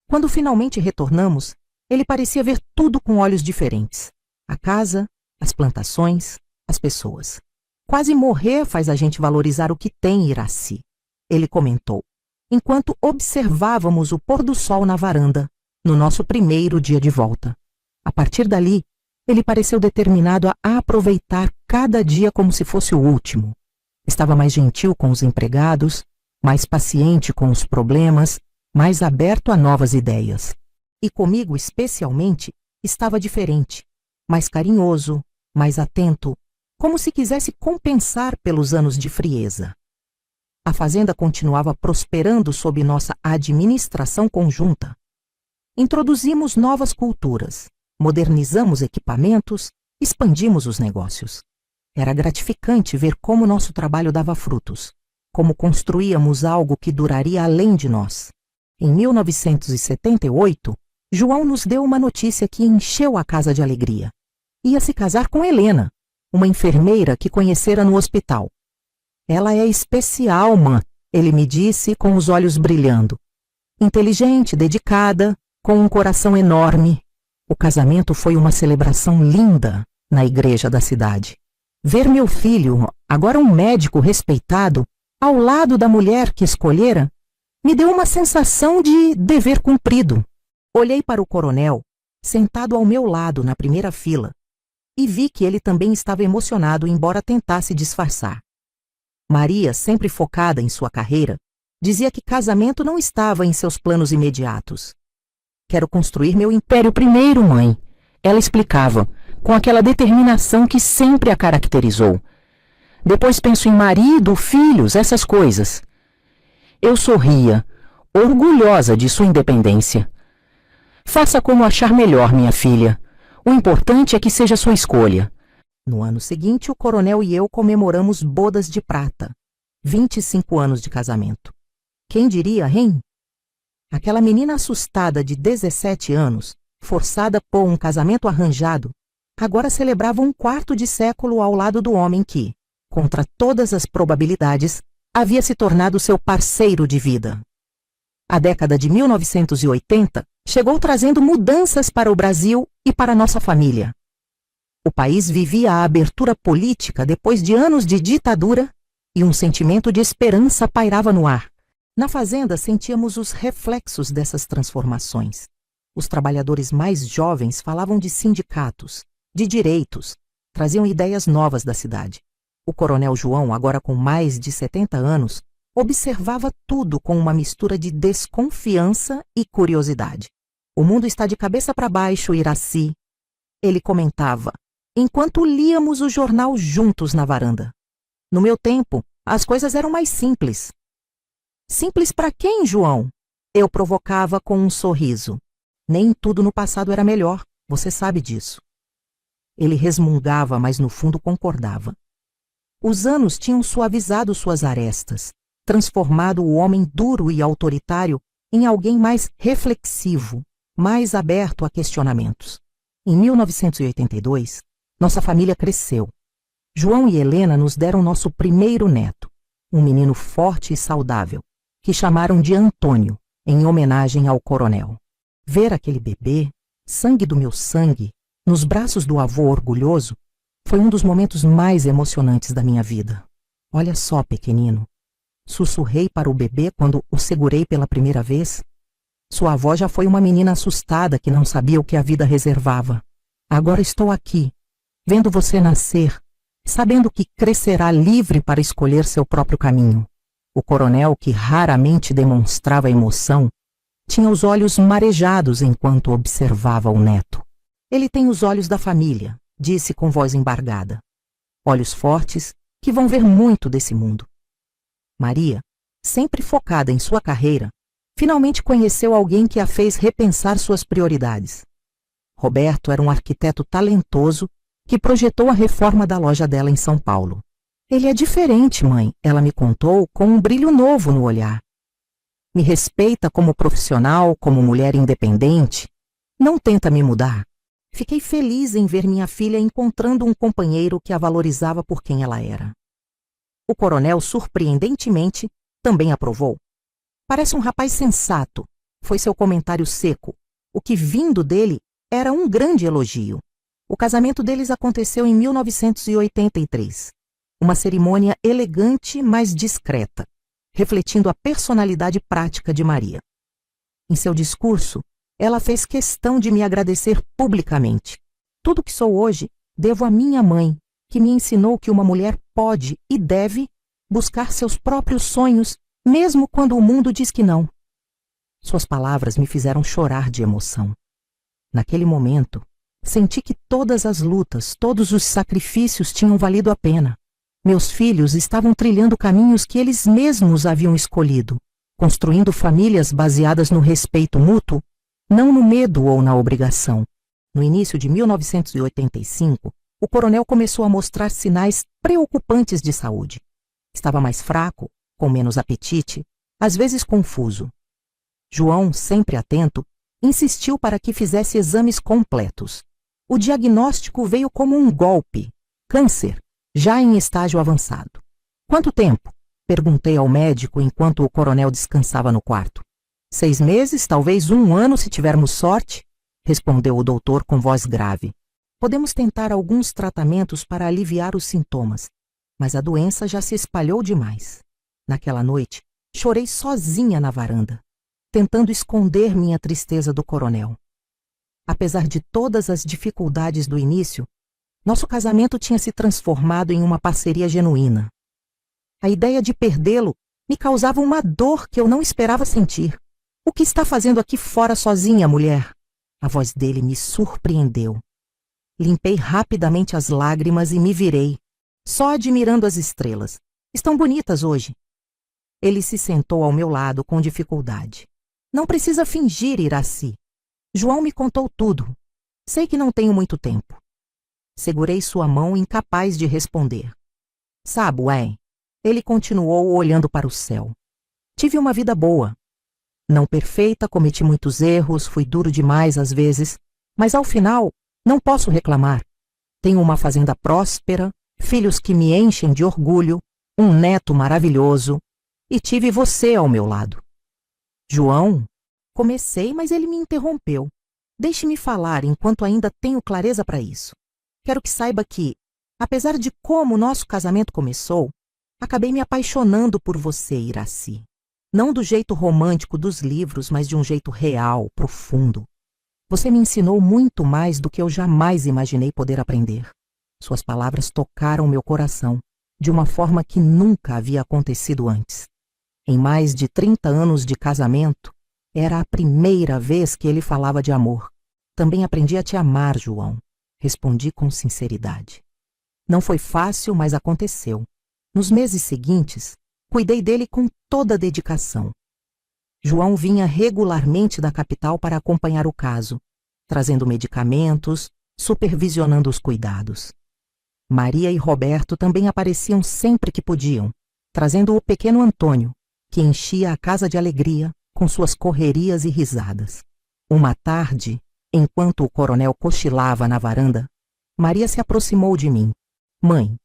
Quando finalmente retornamos, ele parecia ver tudo com olhos diferentes. A casa, as plantações, as pessoas. Quase morrer faz a gente valorizar o que tem, Iraci, ele comentou, enquanto observávamos o pôr do sol na varanda, no nosso primeiro dia de volta. A partir dali, ele pareceu determinado a aproveitar cada dia como se fosse o último. Estava mais gentil com os empregados, mais paciente com os problemas, mais aberto a novas ideias. E comigo, especialmente, estava diferente, mais carinhoso, mais atento, como se quisesse compensar pelos anos de frieza. A fazenda continuava prosperando sob nossa administração conjunta. Introduzimos novas culturas, modernizamos equipamentos Expandimos os negócios. Era gratificante ver como nosso trabalho dava frutos, como construíamos algo que duraria além de nós. Em 1978, João nos deu uma notícia que encheu a casa de alegria. Ia se casar com Helena, uma enfermeira que conhecera no hospital. Ela é especial, mãe, ele me disse com os olhos brilhando. Inteligente, dedicada, com um coração enorme. O casamento foi uma celebração linda na igreja da cidade. Ver meu filho, agora um médico respeitado, ao lado da mulher que escolhera, me deu uma sensação de dever cumprido. Olhei para o coronel, sentado ao meu lado na primeira fila, e vi que ele também estava emocionado, embora tentasse disfarçar. Maria, sempre focada em sua carreira, dizia que casamento não estava em seus planos imediatos. Quero construir meu império primeiro, mãe, ela explicava, com aquela determinação que sempre a caracterizou. Depois penso em marido, filhos, essas coisas. Eu sorria, orgulhosa de sua independência. Faça como achar melhor, minha filha. O importante é que seja sua escolha. No ano seguinte, o coronel e eu comemoramos bodas de prata. 25 anos de casamento. Quem diria, hein? Aquela menina assustada de 17 anos, forçada por um casamento arranjado, agora celebrava um quarto de século ao lado do homem que, contra todas as probabilidades, havia se tornado seu parceiro de vida. A década de 1980 chegou trazendo mudanças para o Brasil e para nossa família. O país vivia a abertura política depois de anos de ditadura e um sentimento de esperança pairava no ar. Na fazenda sentíamos os reflexos dessas transformações. Os trabalhadores mais jovens falavam de sindicatos, de direitos, traziam ideias novas da cidade. O coronel João, agora com mais de 70 anos, observava tudo com uma mistura de desconfiança e curiosidade. O mundo está de cabeça para baixo, Iraci. Ele comentava, enquanto líamos o jornal juntos na varanda. No meu tempo, as coisas eram mais simples. Simples para quem, João? Eu provocava com um sorriso. Nem tudo no passado era melhor, você sabe disso. Ele resmungava, mas no fundo concordava. Os anos tinham suavizado suas arestas, transformado o homem duro e autoritário em alguém mais reflexivo, mais aberto a questionamentos. Em 1982, nossa família cresceu. João e Helena nos deram nosso primeiro neto, um menino forte e saudável, que chamaram de Antônio, em homenagem ao coronel. Ver aquele bebê, sangue do meu sangue, nos braços do avô orgulhoso, foi um dos momentos mais emocionantes da minha vida. Olha só, pequenino. Sussurrei para o bebê quando o segurei pela primeira vez. Sua avó já foi uma menina assustada que não sabia o que a vida reservava. Agora estou aqui, vendo você nascer, sabendo que crescerá livre para escolher seu próprio caminho. O coronel, que raramente demonstrava emoção, tinha os olhos marejados enquanto observava o neto. Ele tem os olhos da família, disse com voz embargada. Olhos fortes que vão ver muito desse mundo. Maria, sempre focada em sua carreira, finalmente conheceu alguém que a fez repensar suas prioridades. Roberto era um arquiteto talentoso que projetou a reforma da loja dela em São Paulo. Ele é diferente, mãe, ela me contou com um brilho novo no olhar. Me respeita como profissional, como mulher independente. Não tenta me mudar. Fiquei feliz em ver minha filha encontrando um companheiro que a valorizava por quem ela era. O coronel, surpreendentemente, também aprovou. Parece um rapaz sensato, foi seu comentário seco, o que vindo dele era um grande elogio. O casamento deles aconteceu em 1983. Uma cerimônia elegante, mas discreta, refletindo a personalidade prática de Maria. Em seu discurso, ela fez questão de me agradecer publicamente. Tudo que sou hoje devo à minha mãe, que me ensinou que uma mulher pode e deve buscar seus próprios sonhos, mesmo quando o mundo diz que não. Suas palavras me fizeram chorar de emoção. Naquele momento, senti que todas as lutas, todos os sacrifícios tinham valido a pena. Meus filhos estavam trilhando caminhos que eles mesmos haviam escolhido, construindo famílias baseadas no respeito mútuo, não no medo ou na obrigação. No início de 1985, o coronel começou a mostrar sinais preocupantes de saúde. Estava mais fraco, com menos apetite, às vezes confuso. João, sempre atento, insistiu para que fizesse exames completos. O diagnóstico veio como um golpe: câncer, já em estágio avançado. Quanto tempo? Perguntei ao médico enquanto o coronel descansava no quarto. 6 meses, talvez 1 ano se tivermos sorte, respondeu o doutor com voz grave. Podemos tentar alguns tratamentos para aliviar os sintomas, mas a doença já se espalhou demais. Naquela noite, chorei sozinha na varanda, tentando esconder minha tristeza do coronel. Apesar de todas as dificuldades do início, nosso casamento tinha se transformado em uma parceria genuína. A ideia de perdê-lo me causava uma dor que eu não esperava sentir. O que está fazendo aqui fora sozinha, mulher? A voz dele me surpreendeu. Limpei rapidamente as lágrimas e me virei, só admirando as estrelas. Estão bonitas hoje. Ele se sentou ao meu lado com dificuldade. Não precisa fingir, Iraci. João me contou tudo. Sei que não tenho muito tempo. Segurei sua mão, incapaz de responder. Sabe, ué? Ele continuou olhando para o céu. Tive uma vida boa. Não perfeita, cometi muitos erros, fui duro demais às vezes, mas ao final não posso reclamar. Tenho uma fazenda próspera, filhos que me enchem de orgulho, um neto maravilhoso, e tive você ao meu lado. João, comecei, mas ele me interrompeu. Deixe-me falar enquanto ainda tenho clareza para isso. Quero que saiba que, apesar de como o nosso casamento começou, acabei me apaixonando por você, Iraci. Não do jeito romântico dos livros, mas de um jeito real, profundo. Você me ensinou muito mais do que eu jamais imaginei poder aprender. Suas palavras tocaram meu coração, de uma forma que nunca havia acontecido antes. Em mais de 30 anos de casamento, era a primeira vez que ele falava de amor. Também aprendi a te amar, João. Respondi com sinceridade. Não foi fácil, mas aconteceu. Nos meses seguintes, cuidei dele com toda a dedicação. João vinha regularmente da capital para acompanhar o caso, trazendo medicamentos, supervisionando os cuidados. Maria e Roberto também apareciam sempre que podiam, trazendo o pequeno Antônio, que enchia a casa de alegria com suas correrias e risadas. Uma tarde, enquanto o coronel cochilava na varanda, Maria se aproximou de mim. Mãe,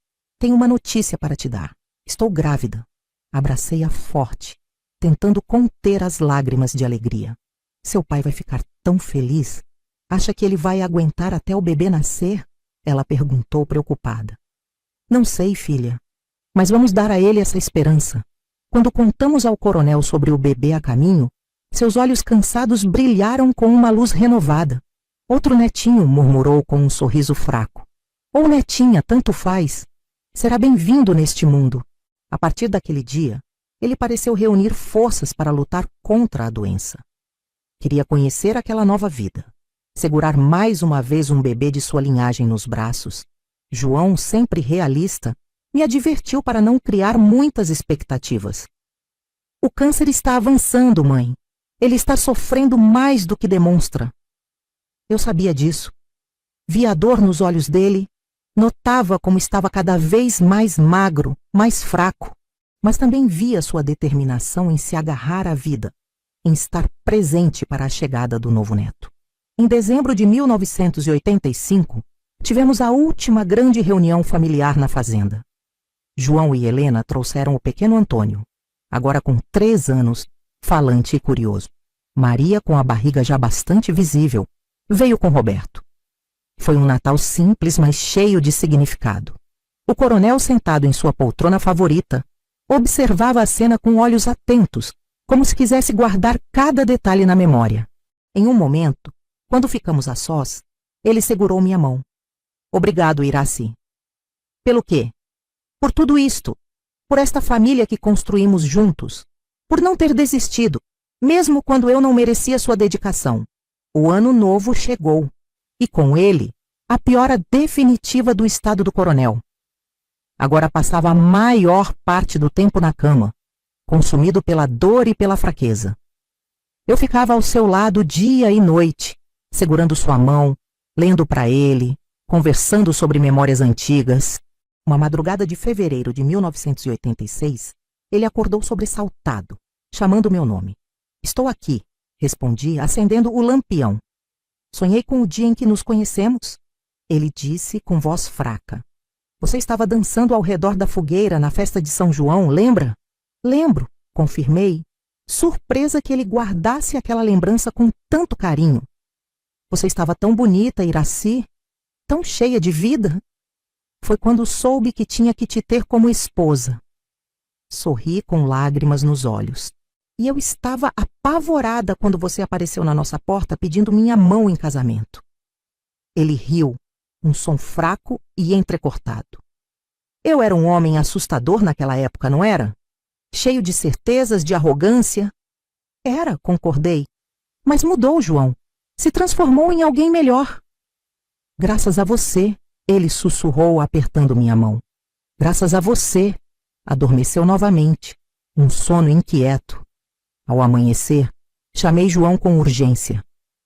tenho uma notícia para te dar. Estou grávida. Abracei-a forte, tentando conter as lágrimas de alegria. Seu pai vai ficar tão feliz. Acha que ele vai aguentar até o bebê nascer? Ela perguntou preocupada. Não sei, filha, mas vamos dar a ele essa esperança. Quando contamos ao coronel sobre o bebê a caminho, seus olhos cansados brilharam com uma luz renovada. Outro netinho, murmurou com um sorriso fraco. Ou netinha, tanto faz. Será bem-vindo neste mundo. A partir daquele dia, ele pareceu reunir forças para lutar contra a doença. Queria conhecer aquela nova vida, segurar mais uma vez um bebê de sua linhagem nos braços. João, sempre realista, me advertiu para não criar muitas expectativas. O câncer está avançando, mãe. Ele está sofrendo mais do que demonstra. Eu sabia disso. Via a dor nos olhos dele, notava como estava cada vez mais magro, mais fraco, mas também via sua determinação em se agarrar à vida, em estar presente para a chegada do novo neto. Em dezembro de 1985, tivemos a última grande reunião familiar na fazenda. João e Helena trouxeram o pequeno Antônio, agora com 3 anos, falante e curioso. Maria, com a barriga já bastante visível, veio com Roberto. Foi um Natal simples, mas cheio de significado. O coronel, sentado em sua poltrona favorita, observava a cena com olhos atentos, como se quisesse guardar cada detalhe na memória. Em um momento, quando ficamos a sós, ele segurou minha mão. Obrigado, Iraci. Pelo quê? Por tudo isto, por esta família que construímos juntos, por não ter desistido, mesmo quando eu não merecia sua dedicação. O ano novo chegou, e com ele, a piora definitiva do estado do coronel. Agora passava a maior parte do tempo na cama, consumido pela dor e pela fraqueza. Eu ficava ao seu lado dia e noite, segurando sua mão, lendo para ele, conversando sobre memórias antigas. Uma madrugada de fevereiro de 1986, ele acordou sobressaltado, chamando meu nome. Estou aqui, respondi, acendendo o lampião. Sonhei com o dia em que nos conhecemos, ele disse com voz fraca. Você estava dançando ao redor da fogueira na festa de São João, lembra? Lembro, confirmei, surpresa que ele guardasse aquela lembrança com tanto carinho. Você estava tão bonita, Iraci, tão cheia de vida. Foi quando soube que tinha que te ter como esposa. Sorri com lágrimas nos olhos. E eu estava apavorada quando você apareceu na nossa porta pedindo minha mão em casamento. Ele riu, um som fraco e entrecortado. Eu era um homem assustador naquela época, não era? Cheio de certezas, de arrogância. Era, concordei. Mas mudou, João. Se transformou em alguém melhor. Graças a você, ele sussurrou apertando minha mão. Graças a você, adormeceu novamente, um sono inquieto. Ao amanhecer, chamei João com urgência.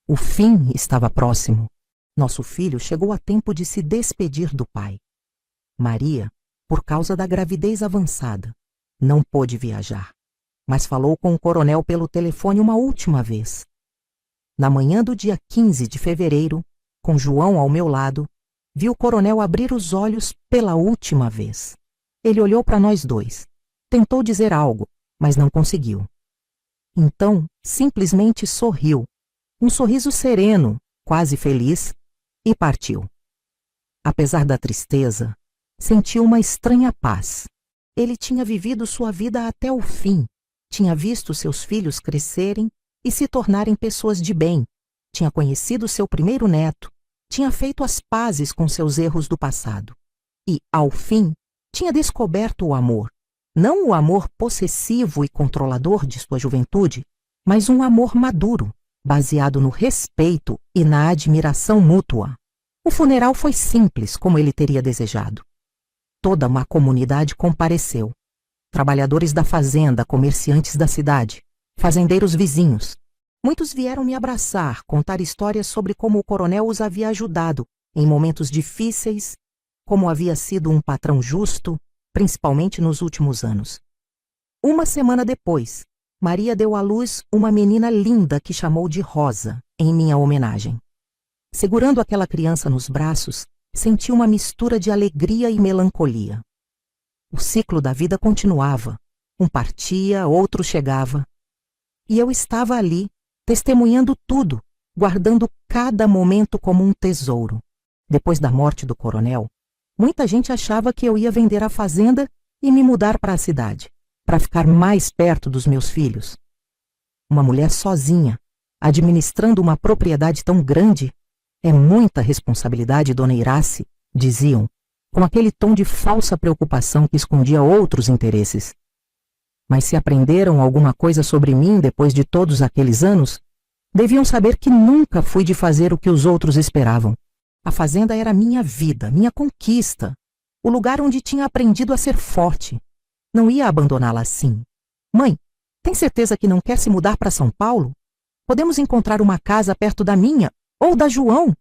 O fim estava próximo. Nosso filho chegou a tempo de se despedir do pai. Maria, por causa da gravidez avançada, não pôde viajar, mas falou com o coronel pelo telefone uma última vez. Na manhã do dia 15 de fevereiro, com João ao meu lado, vi o coronel abrir os olhos pela última vez. Ele olhou para nós dois. Tentou dizer algo, mas não conseguiu. Então, simplesmente sorriu, um sorriso sereno, quase feliz, e partiu. Apesar da tristeza, senti uma estranha paz. Ele tinha vivido sua vida até o fim, tinha visto seus filhos crescerem e se tornarem pessoas de bem, tinha conhecido seu primeiro neto, tinha feito as pazes com seus erros do passado e, ao fim, tinha descoberto o amor. Não o amor possessivo e controlador de sua juventude, mas um amor maduro, baseado no respeito e na admiração mútua. O funeral foi simples, como ele teria desejado. Toda uma comunidade compareceu. Trabalhadores da fazenda, comerciantes da cidade, fazendeiros vizinhos. Muitos vieram me abraçar, contar histórias sobre como o coronel os havia ajudado em momentos difíceis, como havia sido um patrão justo, principalmente nos últimos anos. Uma semana depois, Maria deu à luz uma menina linda que chamou de Rosa, em minha homenagem. Segurando aquela criança nos braços, senti uma mistura de alegria e melancolia. O ciclo da vida continuava. Um partia, outro chegava. E eu estava ali, testemunhando tudo, guardando cada momento como um tesouro. Depois da morte do coronel, muita gente achava que eu ia vender a fazenda e me mudar para a cidade, para ficar mais perto dos meus filhos. Uma mulher sozinha, administrando uma propriedade tão grande, é muita responsabilidade, dona Iraci, diziam, com aquele tom de falsa preocupação que escondia outros interesses. Mas se aprenderam alguma coisa sobre mim depois de todos aqueles anos, deviam saber que nunca fui de fazer o que os outros esperavam. A fazenda era minha vida, minha conquista, o lugar onde tinha aprendido a ser forte. Não ia abandoná-la assim. Mãe, tem certeza que não quer se mudar para São Paulo? Podemos encontrar uma casa perto da minha ou da João?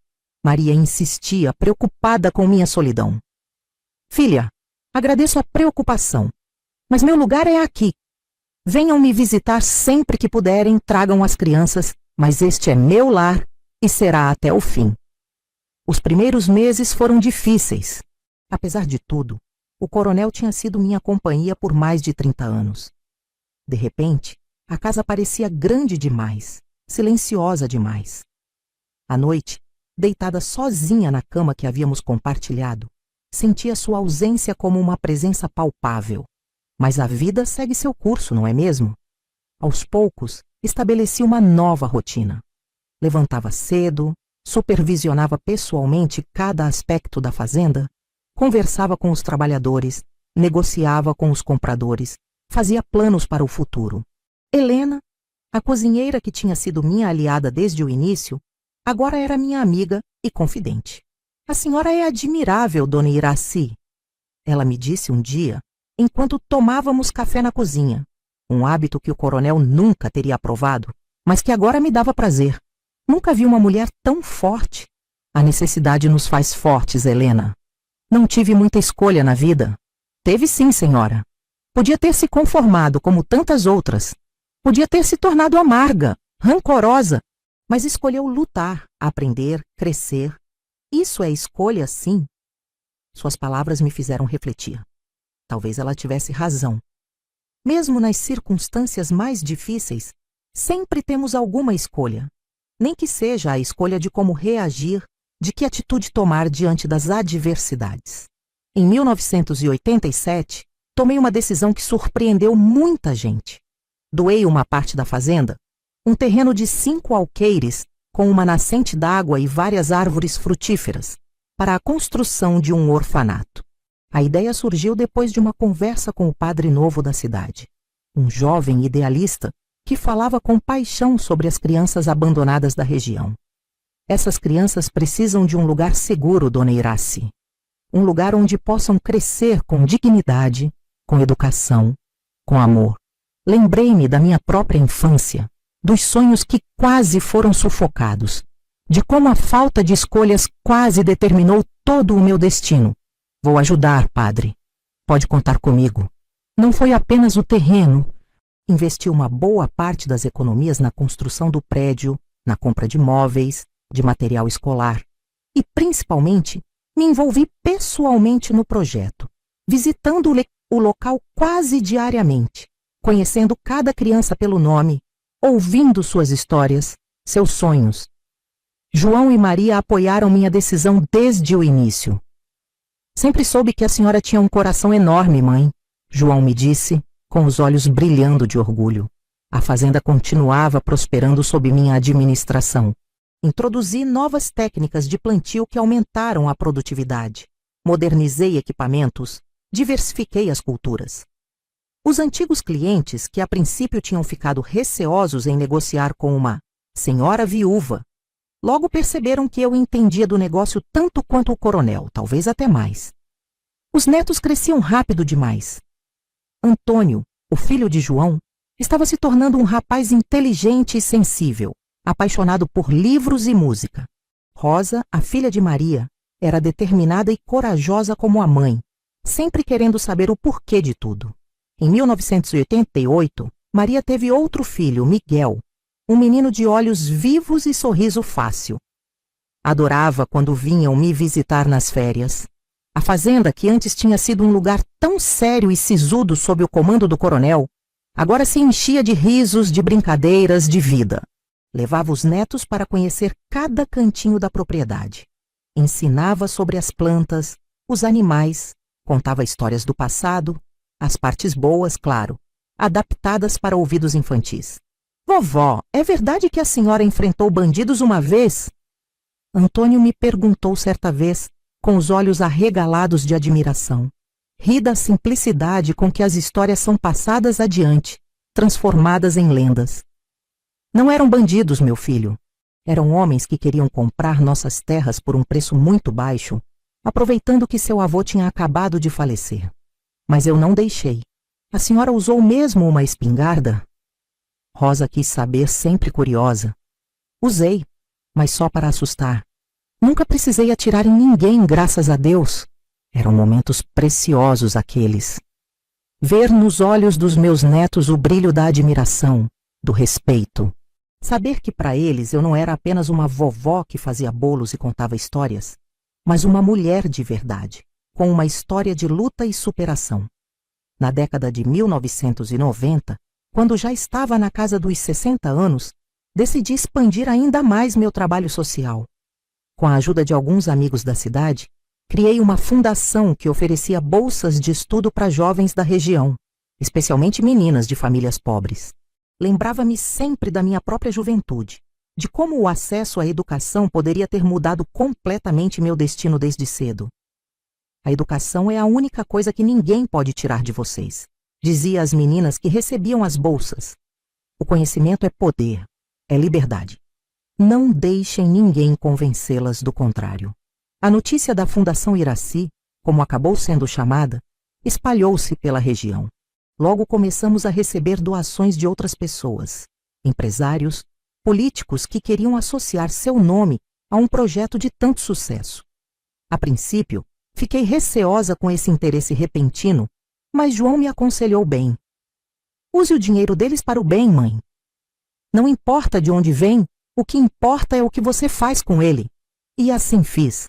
Maria insistia, preocupada com minha solidão. Filha, agradeço a preocupação, mas meu lugar é aqui. Venham me visitar sempre que puderem, tragam as crianças, mas este é meu lar e será até o fim. Os primeiros meses foram difíceis. Apesar de tudo, o coronel tinha sido minha companhia por mais de 30 anos. De repente, a casa parecia grande demais, silenciosa demais. À noite, deitada sozinha na cama que havíamos compartilhado, sentia sua ausência como uma presença palpável. Mas a vida segue seu curso, não é mesmo? Aos poucos, estabeleci uma nova rotina. Levantava cedo, supervisionava pessoalmente cada aspecto da fazenda, conversava com os trabalhadores, negociava com os compradores, fazia planos para o futuro. Helena, a cozinheira que tinha sido minha aliada desde o início, agora era minha amiga e confidente. A senhora é admirável, dona Iraci. Ela me disse um dia, enquanto tomávamos café na cozinha, um hábito que o coronel nunca teria aprovado, mas que agora me dava prazer. Nunca vi uma mulher tão forte. A necessidade nos faz fortes, Helena. Não tive muita escolha na vida. Teve sim, senhora. Podia ter se conformado como tantas outras. Podia ter se tornado amarga, rancorosa, mas escolheu lutar, aprender, crescer. Isso é escolha, sim. Suas palavras me fizeram refletir. Talvez ela tivesse razão. Mesmo nas circunstâncias mais difíceis, sempre temos alguma escolha. Nem que seja a escolha de como reagir, de que atitude tomar diante das adversidades. Em 1987, tomei uma decisão que surpreendeu muita gente. Doei uma parte da fazenda, um terreno de 5 alqueires, com uma nascente d'água e várias árvores frutíferas, para a construção de um orfanato. A ideia surgiu depois de uma conversa com o padre novo da cidade, um jovem idealista que falava com paixão sobre as crianças abandonadas da região. Essas crianças precisam de um lugar seguro, dona Iraci. Um lugar onde possam crescer com dignidade, com educação, com amor. Lembrei-me da minha própria infância, dos sonhos que quase foram sufocados, de como a falta de escolhas quase determinou todo o meu destino. Vou ajudar, padre. Pode contar comigo. Não foi apenas o terreno. Investi uma boa parte das economias na construção do prédio, na compra de móveis, de material escolar. E, principalmente, me envolvi pessoalmente no projeto, visitando o local quase diariamente, conhecendo cada criança pelo nome, ouvindo suas histórias, seus sonhos. João e Maria apoiaram minha decisão desde o início. Sempre soube que a senhora tinha um coração enorme, mãe, João me disse, com os olhos brilhando de orgulho. A fazenda continuava prosperando sob minha administração. Introduzi novas técnicas de plantio que aumentaram a produtividade. Modernizei equipamentos, diversifiquei as culturas. Os antigos clientes, que a princípio tinham ficado receosos em negociar com uma senhora viúva, logo perceberam que eu entendia do negócio tanto quanto o coronel, talvez até mais. Os netos cresciam rápido demais. Antônio, o filho de João, estava se tornando um rapaz inteligente e sensível, apaixonado por livros e música. Rosa, a filha de Maria, era determinada e corajosa como a mãe, sempre querendo saber o porquê de tudo. Em 1988, Maria teve outro filho, Miguel, um menino de olhos vivos e sorriso fácil. Adorava quando vinham me visitar nas férias. A fazenda, que antes tinha sido um lugar tão sério e sisudo sob o comando do coronel, agora se enchia de risos, de brincadeiras, de vida. Levava os netos para conhecer cada cantinho da propriedade. Ensinava sobre as plantas, os animais, contava histórias do passado, as partes boas, claro, adaptadas para ouvidos infantis. Vovó, é verdade que a senhora enfrentou bandidos uma vez? Antônio me perguntou certa vez, com os olhos arregalados de admiração. Ri da simplicidade com que as histórias são passadas adiante, transformadas em lendas. Não eram bandidos, meu filho. Eram homens que queriam comprar nossas terras por um preço muito baixo, aproveitando que seu avô tinha acabado de falecer. Mas eu não deixei. A senhora usou mesmo uma espingarda? Rosa quis saber, sempre curiosa. Usei, mas só para assustar. Nunca precisei atirar em ninguém, graças a Deus. Eram momentos preciosos aqueles. Ver nos olhos dos meus netos o brilho da admiração, do respeito. Saber que para eles eu não era apenas uma vovó que fazia bolos e contava histórias, mas uma mulher de verdade, com uma história de luta e superação. Na década de 1990, quando já estava na casa dos 60 anos, decidi expandir ainda mais meu trabalho social. Com a ajuda de alguns amigos da cidade, criei uma fundação que oferecia bolsas de estudo para jovens da região, especialmente meninas de famílias pobres. Lembrava-me sempre da minha própria juventude, de como o acesso à educação poderia ter mudado completamente meu destino desde cedo. A educação é a única coisa que ninguém pode tirar de vocês, dizia às meninas que recebiam as bolsas. O conhecimento é poder, é liberdade. Não deixem ninguém convencê-las do contrário. A notícia da Fundação Iraci, como acabou sendo chamada, espalhou-se pela região. Logo começamos a receber doações de outras pessoas, empresários, políticos que queriam associar seu nome a um projeto de tanto sucesso. A princípio, fiquei receosa com esse interesse repentino, mas João me aconselhou bem. Use o dinheiro deles para o bem, mãe. Não importa de onde vem, o que importa é o que você faz com ele. E assim fiz.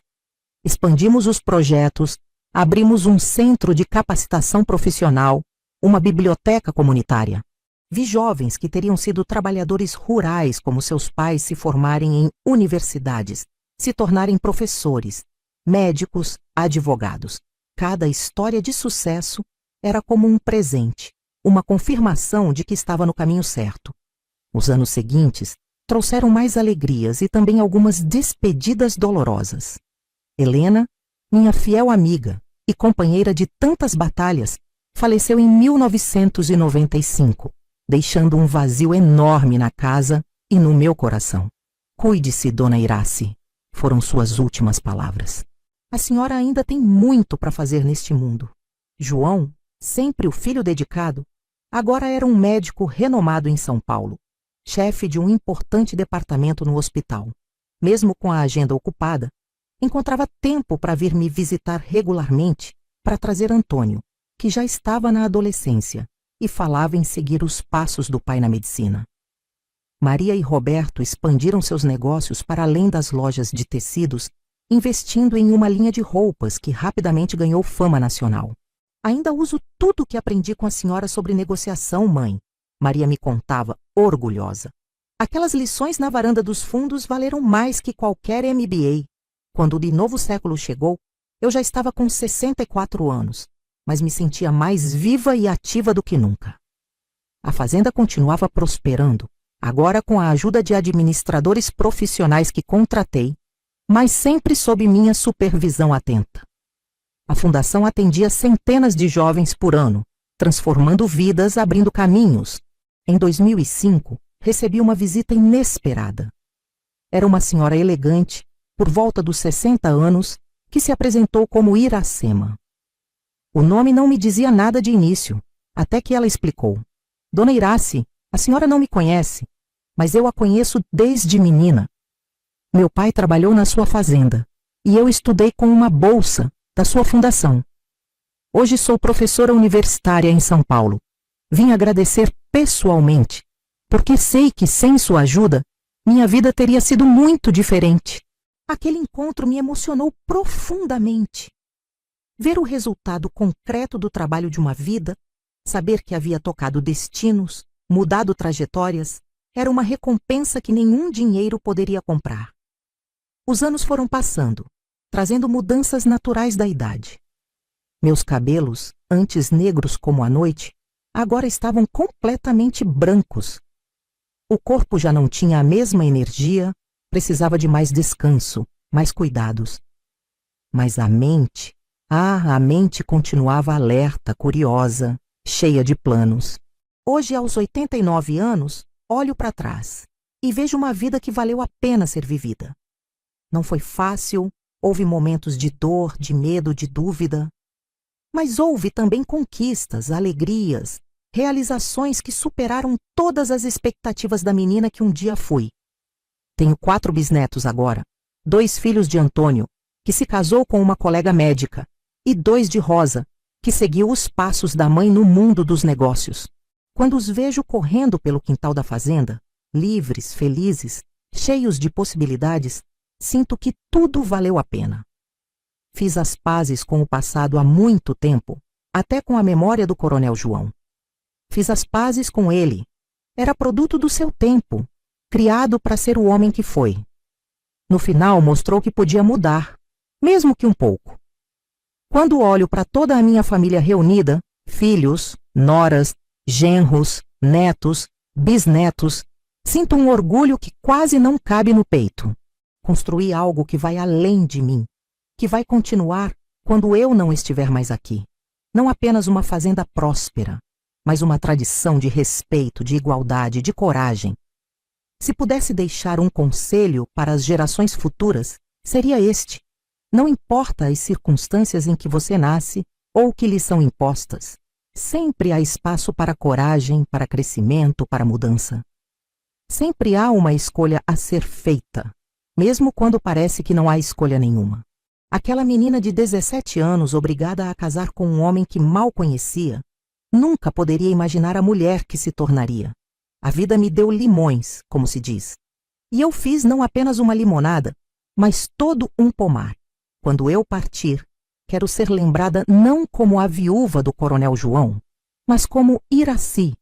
Expandimos os projetos, abrimos um centro de capacitação profissional, uma biblioteca comunitária. Vi jovens que teriam sido trabalhadores rurais como seus pais se formarem em universidades, se tornarem professores, médicos, advogados. Cada história de sucesso era como um presente, uma confirmação de que estava no caminho certo. Os anos seguintes trouxeram mais alegrias e também algumas despedidas dolorosas. Helena, minha fiel amiga e companheira de tantas batalhas, faleceu em 1995, deixando um vazio enorme na casa e no meu coração. Cuide-se, dona Irace, foram suas últimas palavras. A senhora ainda tem muito para fazer neste mundo. João, sempre o filho dedicado, agora era um médico renomado em São Paulo, chefe de um importante departamento no hospital. Mesmo com a agenda ocupada, encontrava tempo para vir me visitar regularmente para trazer Antônio, que já estava na adolescência e falava em seguir os passos do pai na medicina. Maria e Roberto expandiram seus negócios para além das lojas de tecidos, investindo em uma linha de roupas que rapidamente ganhou fama nacional. Ainda uso tudo o que aprendi com a senhora sobre negociação, mãe, Maria me contava, orgulhosa. Aquelas lições na varanda dos fundos valeram mais que qualquer MBA. Quando o de novo século chegou, eu já estava com 64 anos, mas me sentia mais viva e ativa do que nunca. A fazenda continuava prosperando, agora com a ajuda de administradores profissionais que contratei, mas sempre sob minha supervisão atenta. A fundação atendia centenas de jovens por ano, transformando vidas, abrindo caminhos. Em 2005, recebi uma visita inesperada. Era uma senhora elegante, por volta dos 60 anos, que se apresentou como Iracema. O nome não me dizia nada de início, até que ela explicou. Dona Irace, a senhora não me conhece, mas eu a conheço desde menina. Meu pai trabalhou na sua fazenda, e eu estudei com uma bolsa da sua fundação. Hoje sou professora universitária em São Paulo. Vim agradecer pessoalmente, porque sei que sem sua ajuda, minha vida teria sido muito diferente. Aquele encontro me emocionou profundamente. Ver o resultado concreto do trabalho de uma vida, saber que havia tocado destinos, mudado trajetórias, era uma recompensa que nenhum dinheiro poderia comprar. Os anos foram passando, trazendo mudanças naturais da idade. Meus cabelos, antes negros como a noite, agora estavam completamente brancos. O corpo já não tinha a mesma energia, precisava de mais descanso, mais cuidados. Mas a mente continuava alerta, curiosa, cheia de planos. Hoje, aos 89 anos, olho para trás e vejo uma vida que valeu a pena ser vivida. Não foi fácil, houve momentos de dor, de medo, de dúvida. Mas houve também conquistas, alegrias, realizações que superaram todas as expectativas da menina que um dia fui. Tenho 4 bisnetos agora, 2 filhos de Antônio, que se casou com uma colega médica, e 2 de Rosa, que seguiu os passos da mãe no mundo dos negócios. Quando os vejo correndo pelo quintal da fazenda, livres, felizes, cheios de possibilidades, sinto que tudo valeu a pena. Fiz as pazes com o passado há muito tempo, até com a memória do Coronel João. Fiz as pazes com ele. Era produto do seu tempo, criado para ser o homem que foi. No final, mostrou que podia mudar, mesmo que um pouco. Quando olho para toda a minha família reunida, filhos, noras, genros, netos, bisnetos, sinto um orgulho que quase não cabe no peito. Construí algo que vai além de mim, que vai continuar quando eu não estiver mais aqui. Não apenas uma fazenda próspera, mas uma tradição de respeito, de igualdade, de coragem. Se pudesse deixar um conselho para as gerações futuras, seria este: não importa as circunstâncias em que você nasce ou que lhe são impostas, sempre há espaço para coragem, para crescimento, para mudança. Sempre há uma escolha a ser feita. mesmo quando parece que não há escolha nenhuma. Aquela menina de 17 anos obrigada a casar com um homem que mal conhecia, nunca poderia imaginar a mulher que se tornaria. A vida me deu limões, como se diz. E eu fiz não apenas uma limonada, mas todo um pomar. Quando eu partir, quero ser lembrada não como a viúva do Coronel João, mas como Iraci,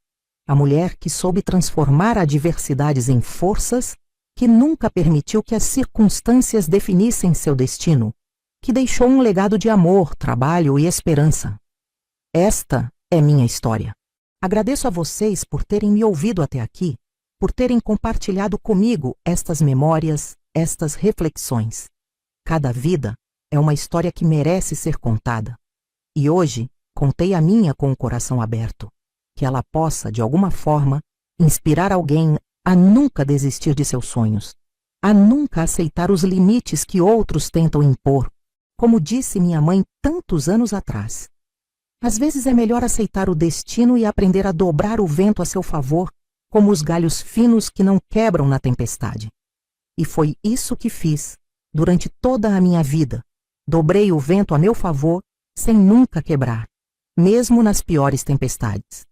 a mulher que soube transformar adversidades em forças, que nunca permitiu que as circunstâncias definissem seu destino, que deixou um legado de amor, trabalho e esperança. Esta é minha história. Agradeço a vocês por terem me ouvido até aqui, por terem compartilhado comigo estas memórias, estas reflexões. Cada vida é uma história que merece ser contada. E hoje, contei a minha com o coração aberto, que ela possa, de alguma forma, inspirar alguém a nunca desistir de seus sonhos, a nunca aceitar os limites que outros tentam impor, como disse minha mãe tantos anos atrás. Às vezes é melhor aceitar o destino e aprender a dobrar o vento a seu favor, como os galhos finos que não quebram na tempestade. E foi isso que fiz durante toda a minha vida. Dobrei o vento a meu favor sem nunca quebrar, mesmo nas piores tempestades.